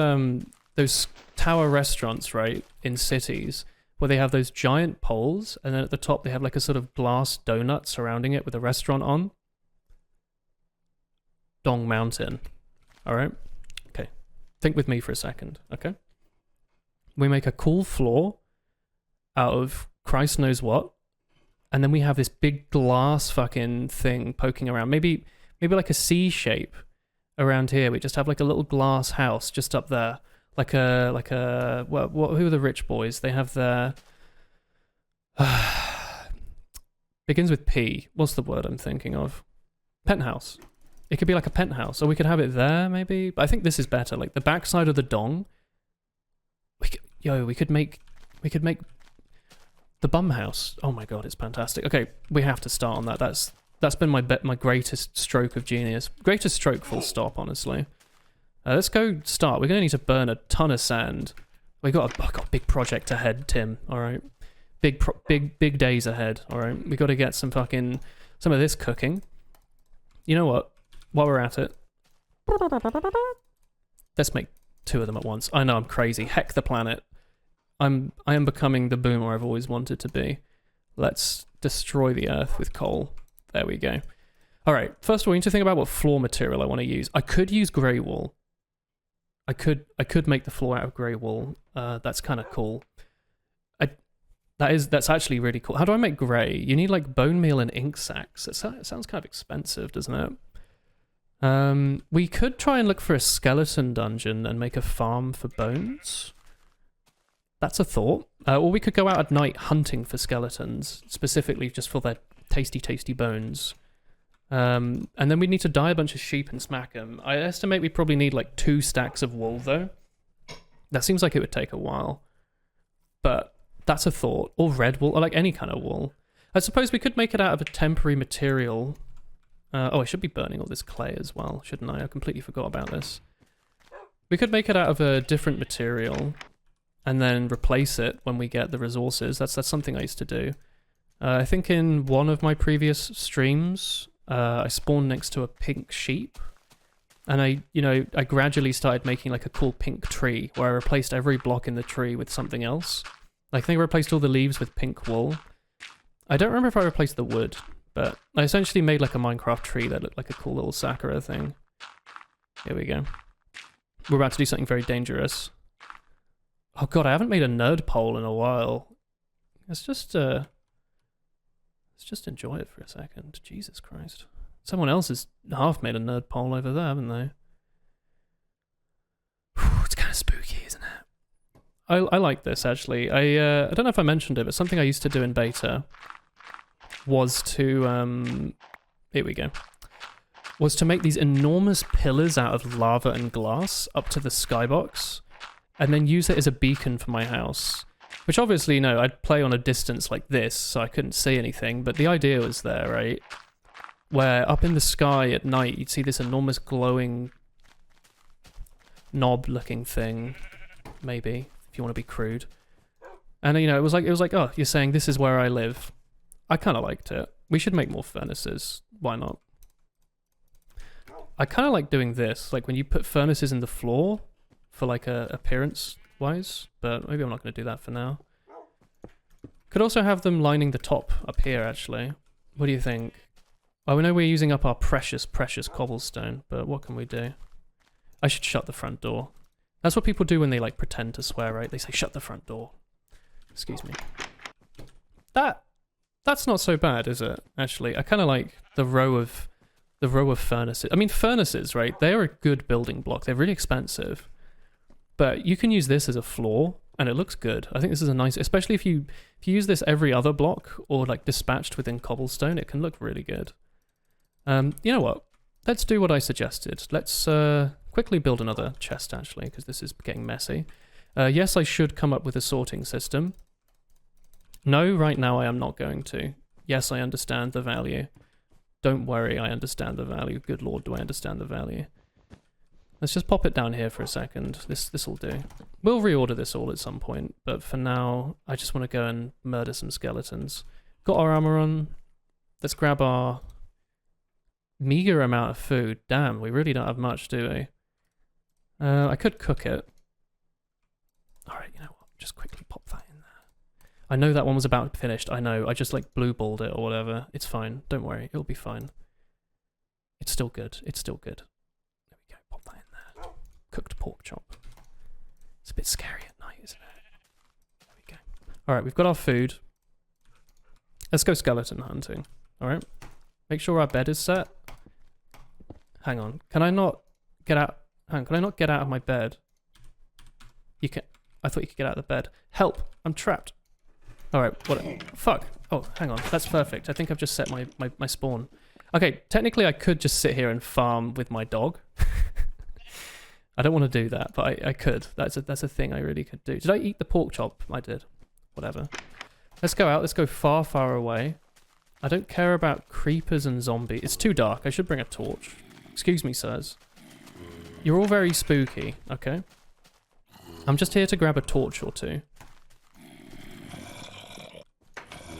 tower restaurants, right, in cities, where they have those giant poles, and then at the top they have like a sort of glass donut surrounding it with a restaurant on? Dong Mountain. Alright? Okay. Think with me for a second, okay? We make a cool floor out of Christ knows what, and then we have this big glass fucking thing poking around. Maybe like a C shape around here. We just have like a little glass house just up there. Like a who are the rich boys? They have their begins with P. What's the word I'm thinking of? Penthouse. It could be like a penthouse, or we could have it there maybe. But I think this is better. Like the backside of the dong. We could make the bum house. Oh my god, it's fantastic. Okay, we have to start on that. That's been my greatest stroke of genius. Greatest stroke, full stop. Honestly. Let's go start. We're going to need to burn a ton of sand. I've got a big project ahead, Tim. All right, big days ahead. All right, we got to get some of this cooking. You know what? While we're at it, let's make 2 of them at once. I know I'm crazy. Heck the planet. I am becoming the boomer I've always wanted to be. Let's destroy the earth with coal. There we go. All right. First of all, we need to think about what floor material I want to use. I could use grey wool. I could make the floor out of grey wool. That's kind of cool. That's actually really cool. How do I make grey? You need like bone meal and ink sacks. It sounds kind of expensive, doesn't it? We could try and look for a skeleton dungeon and make a farm for bones. That's a thought. Or we could go out at night hunting for skeletons, specifically just for their tasty, tasty bones. And then we need to dye a bunch of sheep and smack them. I estimate we probably need like 2 stacks of wool though. That seems like it would take a while. But that's a thought. Or red wool, or like any kind of wool. I suppose we could make it out of a temporary material. I should be burning all this clay as well, shouldn't I? I completely forgot about this. We could make it out of a different material and then replace it when we get the resources. That's something I used to do. I think in one of my previous streams, I spawned next to a pink sheep, and I gradually started making like a cool pink tree where I replaced every block in the tree with something else. Like, I think I replaced all the leaves with pink wool. I don't remember if I replaced the wood, but I essentially made like a Minecraft tree that looked like a cool little Sakura thing. Here we go. We're about to do something very dangerous. Oh god, I haven't made a nerd poll in a while. Let's just enjoy it for a second. Jesus Christ. Someone else has half made a nerd poll over there, haven't they? Whew, it's kind of spooky, isn't it? I like this, actually. I don't know if I mentioned it, but something I used to do in beta was to... here we go. was to make these enormous pillars out of lava and glass up to the skybox, and then use it as a beacon for my house. Which obviously, you know, I'd play on a distance like this, so I couldn't see anything, but the idea was there, right? Where up in the sky at night, you'd see this enormous glowing knob-looking thing, maybe, if you want to be crude. And, you know, it was like, oh, you're saying this is where I live. I kind of liked it. We should make more furnaces. Why not? I kind of like doing this, like when you put furnaces in the floor for like a appearance-wise, but maybe I'm not going to do that for now. Could also have them lining the top up here, actually. What do you think? Oh, we know we're using up our precious, precious cobblestone, but what can we do? I should shut the front door. That's what people do when they like pretend to swear, right? They say, shut the front door. Excuse me. That's not so bad, is it? Actually, I kind of like the row of furnaces. I mean, furnaces, right? They're a good building block. They're really expensive, but you can use this as a floor, and it looks good. I think this is a nice, especially if you use this every other block or like dispatched within cobblestone, it can look really good. You know what? Let's do what I suggested. Let's quickly build another chest, actually, because this is getting messy. Yes, I should come up with a sorting system. No, right now I am not going to. Yes, I understand the value. Don't worry, I understand the value. Good lord, do I understand the value. Let's just pop it down here for a second. This'll do. We'll reorder this all at some point, but for now, I just want to go and murder some skeletons. Got our armor on. Let's grab our meager amount of food. Damn, we really don't have much, do we? I could cook it. Alright, you know what? Just quickly pop that in there. I know that one was about finished. I know. I just like blue-balled it or whatever. It's fine. Don't worry. It'll be fine. It's still good. It's still good. There we go. Pop that in there. Cooked pork chop. It's a bit scary at night, isn't it? There we go. Alright, we've got our food. Let's go skeleton hunting. Alright. Make sure our bed is set. Hang on. Can I not get out? Hang on. Can I not get out of my bed? You can. I thought you could get out of the bed. Help! I'm trapped. Alright, what? Fuck. Oh, hang on. That's perfect. I think I've just set my spawn. Okay, technically I could just sit here and farm with my dog. I don't want to do that, but I could. That's a thing I really could do. Did I eat the pork chop? I did. Whatever. Let's go out. Let's go far, far away. I don't care about creepers and zombies. It's too dark. I should bring a torch. Excuse me, sirs. You're all very spooky, okay? I'm just here to grab a torch or two.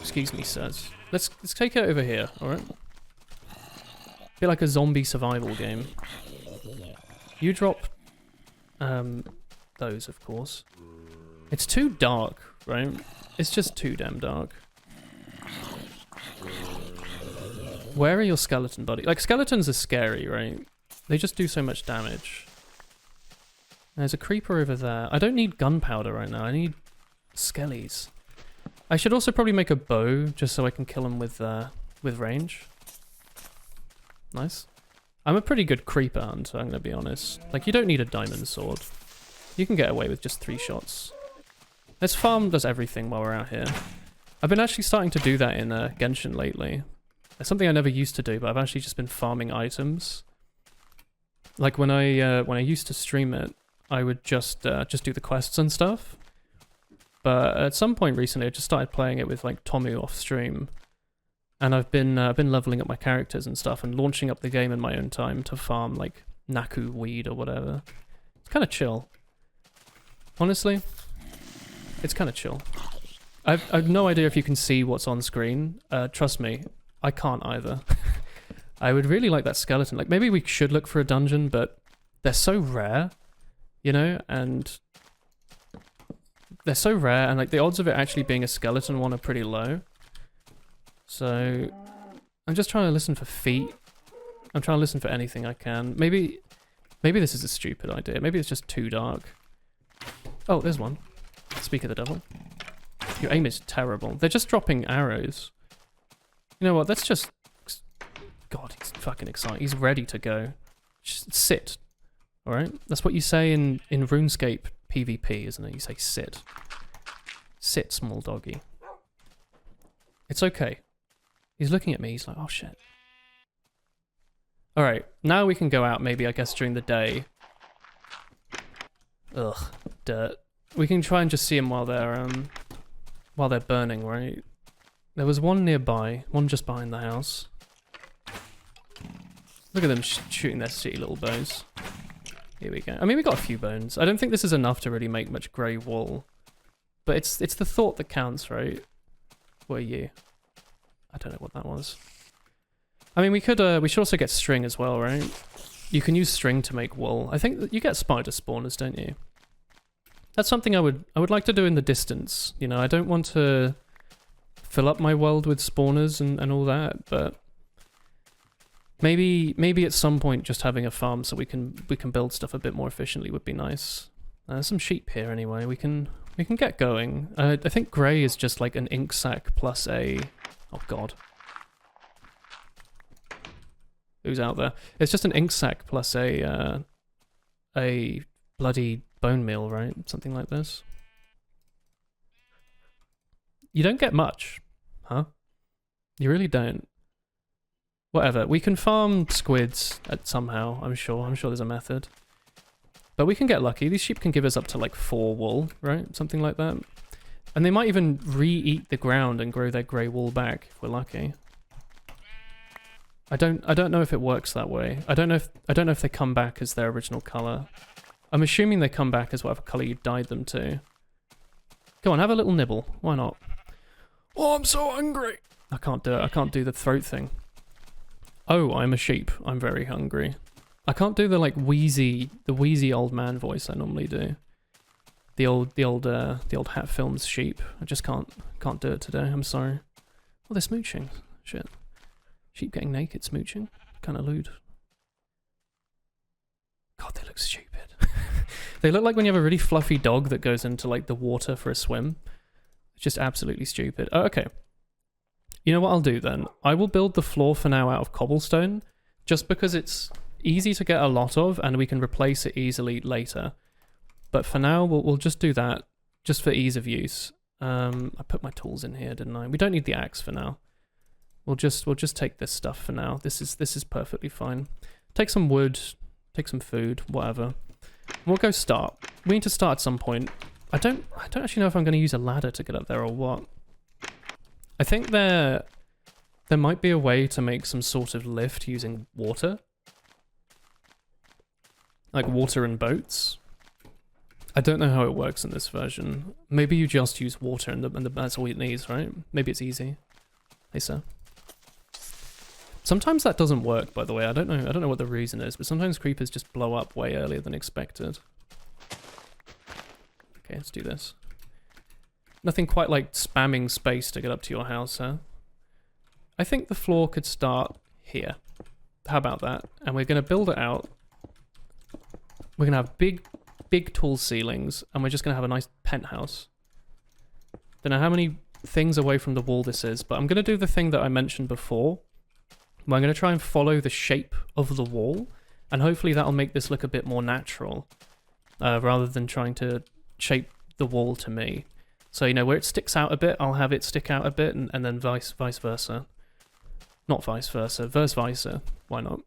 Excuse me, sirs. Let's take it over here, alright? Feel like a zombie survival game. You drop those, of course. It's too dark, right? It's just too damn dark. Where are your skeleton buddies? Like, skeletons are scary, right? They just do so much damage. There's a creeper over there. I don't need gunpowder right now. I need skellies. I should also probably make a bow, just so I can kill them with range. Nice. I'm a pretty good creeper hunter, I'm gonna be honest. Like, you don't need a diamond sword. You can get away with just 3 shots. This farm does everything while we're out here. I've been actually starting to do that in Genshin lately. It's something I never used to do, but I've actually just been farming items. Like when I used to stream it, I would just do the quests and stuff. But at some point recently, I just started playing it with like Tomu off stream, and I've been leveling up my characters and stuff, and launching up the game in my own time to farm like Naku weed or whatever. It's kind of chill. Honestly, it's kind of chill. I've no idea if you can see what's on screen. Trust me, I can't either. I would really like that skeleton. Like, maybe we should look for a dungeon, but they're so rare, you know, and they're so rare, and like the odds of it actually being a skeleton one are pretty low. So I'm just trying to listen for feet. I'm trying to listen for anything I can. Maybe this is a stupid idea. Maybe it's just too dark. Oh, there's one. Speak of the devil. Your aim is terrible. They're just dropping arrows. You know what? Let's just... God, he's fucking excited. He's ready to go. Just sit. Alright? That's what you say in RuneScape PvP, isn't it? You say sit. Sit, small doggy. It's okay. He's looking at me. He's like, oh shit. Alright, now we can go out maybe, I guess, during the day. Ugh, dirt. We can try and just see them while they're burning, right? There was one nearby, one just behind the house. Look at them shooting their shitty little bows. Here we go. I mean, we got a few bones. I don't think this is enough to really make much grey wool. But it's the thought that counts, right? What are you? I don't know what that was. I mean, we should also get string as well, right? You can use string to make wool. I think that you get spider spawners, don't you? That's something I would like to do in the distance. You know, I don't want to fill up my world with spawners and all that, but maybe at some point just having a farm so we can build stuff a bit more efficiently would be nice. There's some sheep here anyway. We can get going. I think grey is just like an ink sac plus a... Oh god. Who's out there? It's just an ink sac plus a bloody bone meal, right? Something like this. You don't get much, huh? You really don't. Whatever. We can farm squids somehow, I'm sure. I'm sure there's a method. But we can get lucky. These sheep can give us up to like 4 wool, right? Something like that. And they might even re-eat the ground and grow their grey wool back if we're lucky. I don't know if it works that way. I don't know if they come back as their original colour. I'm assuming they come back as whatever colour you dyed them to. Go on, have a little nibble. Why not? Oh, I'm so hungry. I can't do it. I can't do the throat thing. Oh, I'm a sheep. I'm very hungry. I can't do the like wheezy old man voice I normally do. The old Hat Films sheep. I just can't do it today. I'm sorry. Oh, they're smooching. Shit. Sheep getting naked smooching. Kind of lewd. God, they look stupid. They look like when you have a really fluffy dog that goes into like the water for a swim. It's just absolutely stupid. Oh, okay. You know what I'll do then? I will build the floor for now out of cobblestone, just because it's easy to get a lot of and we can replace it easily later. But for now, we'll just do that, just for ease of use. I put my tools in here, didn't I? We don't need the axe for now. We'll just take this stuff for now. This is perfectly fine. Take some wood, take some food, whatever. We'll go start. We need to start at some point. I don't actually know if I'm going to use a ladder to get up there or what. I think there might be a way to make some sort of lift using water. Like water and boats. I don't know how it works in this version. Maybe you just use water and that's all it needs, right? Maybe it's easy. Hey, sir. Sometimes that doesn't work, by the way. I don't know what the reason is, but sometimes creepers just blow up way earlier than expected. Okay, let's do this. Nothing quite like spamming space to get up to your house, huh? I think the floor could start here. How about that? And we're going to build it out. We're going to have big tall ceilings, and we're just going to have a nice penthouse. Don't know how many things away from the wall this is, but I'm going to do the thing that I mentioned before. I'm going to try and follow the shape of the wall, and hopefully that'll make this look a bit more natural, rather than trying to shape the wall to me. So, you know, where it sticks out a bit, I'll have it stick out a bit, and then vice versa. Not vice versa, verse versa. Why not?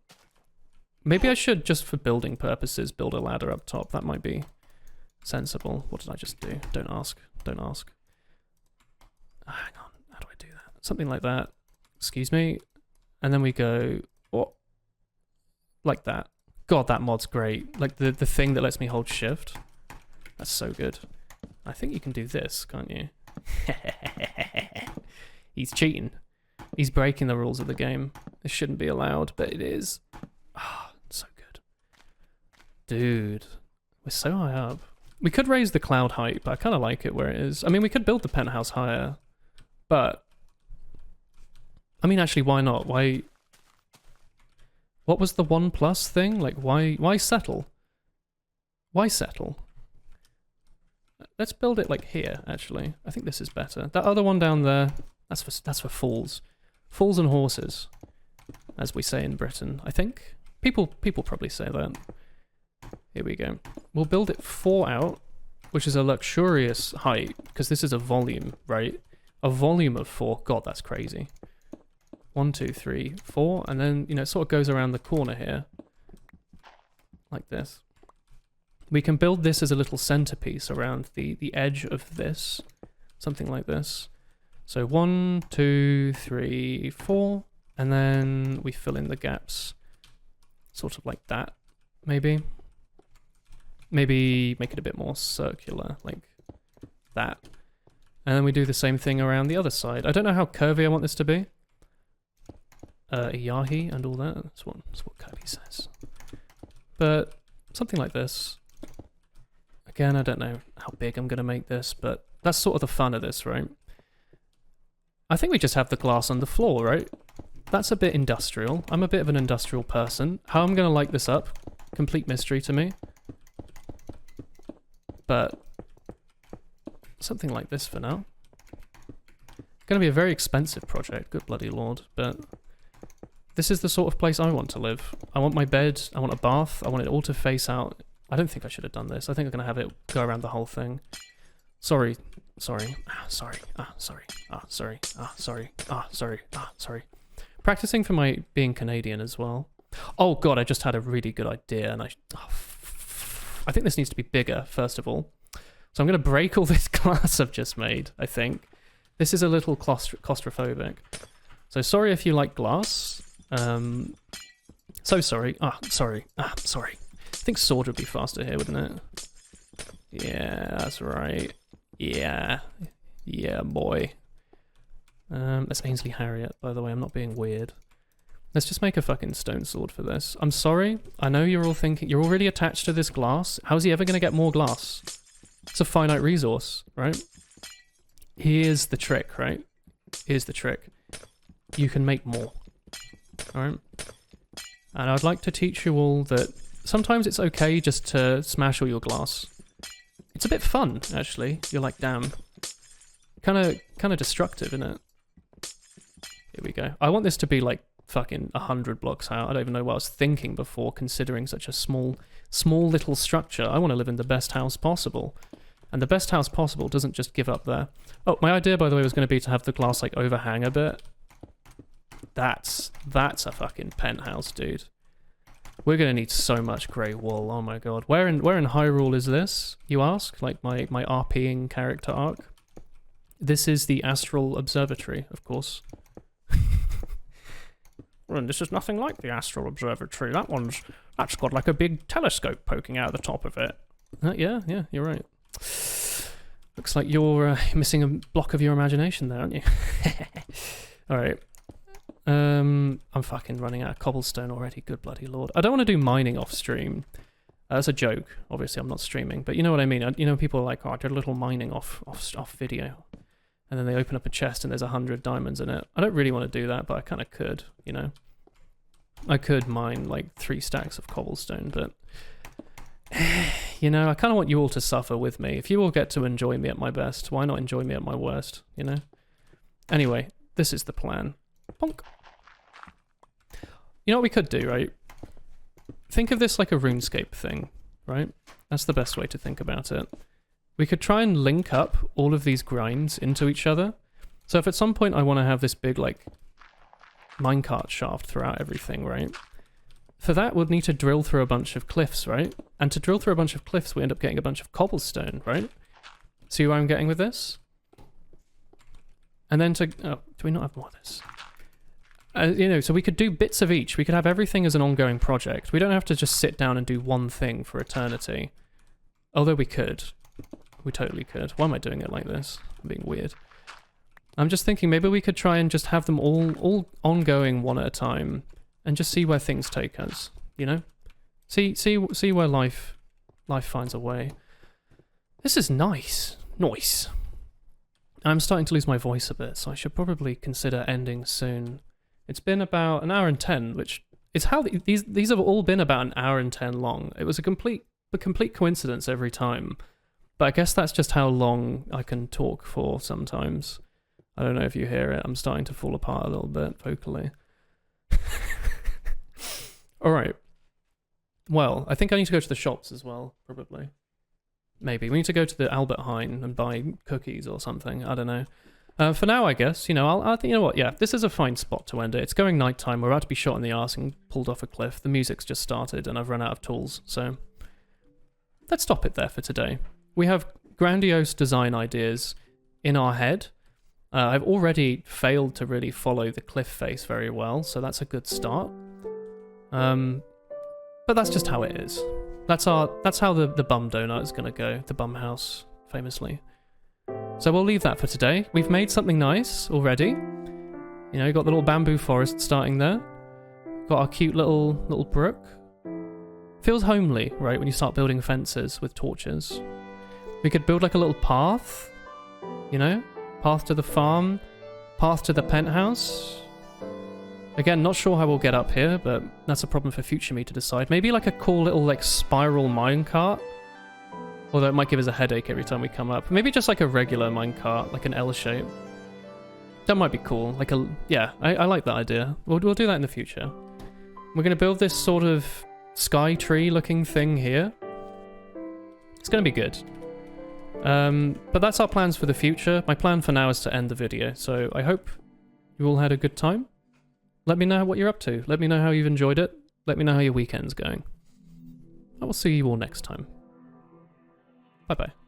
Maybe I should, just for building purposes, build a ladder up top. That might be sensible. What did I just do? Don't ask. Don't ask. Hang on. How do I do that? Something like that. Excuse me. And then we go... What? Like that. God, that mod's great. Like the thing that lets me hold shift. That's so good. I think you can do this, can't you? He's cheating. He's breaking the rules of the game. This shouldn't be allowed, but it is. Ah, so good. Dude, we're so high up. We could raise the cloud height, but I kind of like it where it is. I mean, we could build the penthouse higher, but... I mean, actually, why not? Why... What was the 1+ thing? Like, why settle? Why settle? Let's build it like here, actually. I think this is better. That other one down there, that's for fools. Fools and horses, as we say in Britain, I think. People probably say that. Here we go. We'll build it 4 out, which is a luxurious height, because this is a volume, right? A volume of 4. God, that's crazy. 1, 2, 3, 4, and then, you know, it sort of goes around the corner here. Like this. We can build this as a little centerpiece around the edge of this. Something like this. So 1, 2, 3, 4, and then we fill in the gaps. Sort of like that, maybe. Maybe make it a bit more circular, like that. And then we do the same thing around the other side. I don't know how curvy I want this to be. Yahi and all that. That's what Kirby says. But something like this. Again, I don't know how big I'm going to make this, but that's sort of the fun of this, right? I think we just have the glass on the floor, right? That's a bit industrial. I'm a bit of an industrial person. How I'm going to light this up, complete mystery to me. But something like this for now. Going to be a very expensive project, good bloody lord, but this is the sort of place I want to live. I want my bed, I want a bath, I want it all to face out. I don't think I should have done this. I think I'm going to have it go around the whole thing. Sorry. Sorry. Sorry. Sorry. Sorry. Sorry. Sorry. Practicing for my being Canadian as well. Oh god, I just had a really good idea, and I think this needs to be bigger, first of all. So I'm going to break all this glass I've just made, I think. This is a little claustrophobic. So sorry if you like glass. So sorry. Sorry. Sorry. I think sword would be faster here, wouldn't it? Yeah, that's right. Yeah. Yeah, boy. That's Ainsley Harriet, by the way. I'm not being weird. Let's just make a fucking stone sword for this. I'm sorry. I know you're all thinking... You're already attached to this glass. How's he ever going to get more glass? It's a finite resource, right? Here's the trick, right? Here's the trick. You can make more. Alright? And I'd like to teach you all that sometimes it's okay just to smash all your glass. It's a bit fun, actually. You're like, damn. Kind of destructive, isn't it? Here we go. I want this to be like fucking 100 blocks out. I don't even know what I was thinking before, considering such a small little structure. I want to live in the best house possible. And the best house possible doesn't just give up there. Oh, my idea, by the way, was going to be to have the glass like overhang a bit. That's a fucking penthouse, dude. We're going to need so much grey wool. Oh my god. Where in Hyrule is this, you ask? Like my RPing character arc? This is the Astral Observatory, of course. And this is nothing like the Astral Observatory. That's got like a big telescope poking out the top of it. Yeah, you're right. Looks like you're missing a block of your imagination there, aren't you? Alright. I'm fucking running out of cobblestone already, good bloody lord. I don't want to do mining off stream. That's a joke. Obviously, I'm not streaming, but you know what I mean. You know, people are like, oh, I did a little mining off video. And then they open up a chest and there's 100 diamonds in it. I don't really want to do that, but I kind of could, you know. I could mine like 3 stacks of cobblestone, but... you know, I kind of want you all to suffer with me. If you all get to enjoy me at my best, why not enjoy me at my worst, you know? Anyway, this is the plan. Bonk. You know what we could do, right? Think of this like a RuneScape thing, right? That's the best way to think about it. We could try and link up all of these grinds into each other. So if at some point I want to have this big, like, minecart shaft throughout everything, right? For that, we'd need to drill through a bunch of cliffs, right? And to drill through a bunch of cliffs, we end up getting a bunch of cobblestone, right? See where I'm getting with this? And then to... Oh, do we not have more of this? You know, so we could do bits of each. We could have everything as an ongoing project. We don't have to just sit down and do one thing for eternity. Although we could. We totally could. Why am I doing it like this? I'm being weird. I'm just thinking maybe we could try and just have them all ongoing one at a time and just see where things take us, you know? See where life finds a way. This is nice. Nice. I'm starting to lose my voice a bit, so I should probably consider ending soon. It's been about an hour and 10, which is how these have all been about an hour and 10 long. It was a complete coincidence every time. But I guess that's just how long I can talk for sometimes. I don't know if you hear it. I'm starting to fall apart a little bit vocally. Alright. Well, I think I need to go to the shops as well, probably. Maybe. We need to go to the Albert Heijn and buy cookies or something. I don't know. For now, I guess, you know, you know what, yeah, this is a fine spot to end it. It's going nighttime, we're about to be shot in the arse and pulled off a cliff. The music's just started and I've run out of tools, so let's stop it there for today. We have grandiose design ideas in our head. I've already failed to really follow the cliff face very well, so that's a good start. But that's just how it is. That's how the bum donut is gonna go, the bum house, famously. So we'll leave that for today. We've made something nice already. You know, got the little bamboo forest starting there. Got our cute little brook. Feels homely, right, when you start building fences with torches. We could build like a little path, you know? Path to the farm, path to the penthouse. Again, not sure how we'll get up here, but that's a problem for future me to decide. Maybe like a cool little like spiral minecart. Although it might give us a headache every time we come up. Maybe just like a regular minecart, like an L shape. That might be cool. Like a, yeah, I like that idea. We'll do that in the future. We're gonna build this sort of sky tree looking thing here. It's gonna be good. But that's our plans for the future. My plan for now is to end the video. So I hope you all had a good time. Let me know what you're up to. Let me know how you've enjoyed it. Let me know how your weekend's going. I will see you all next time. Bye-bye.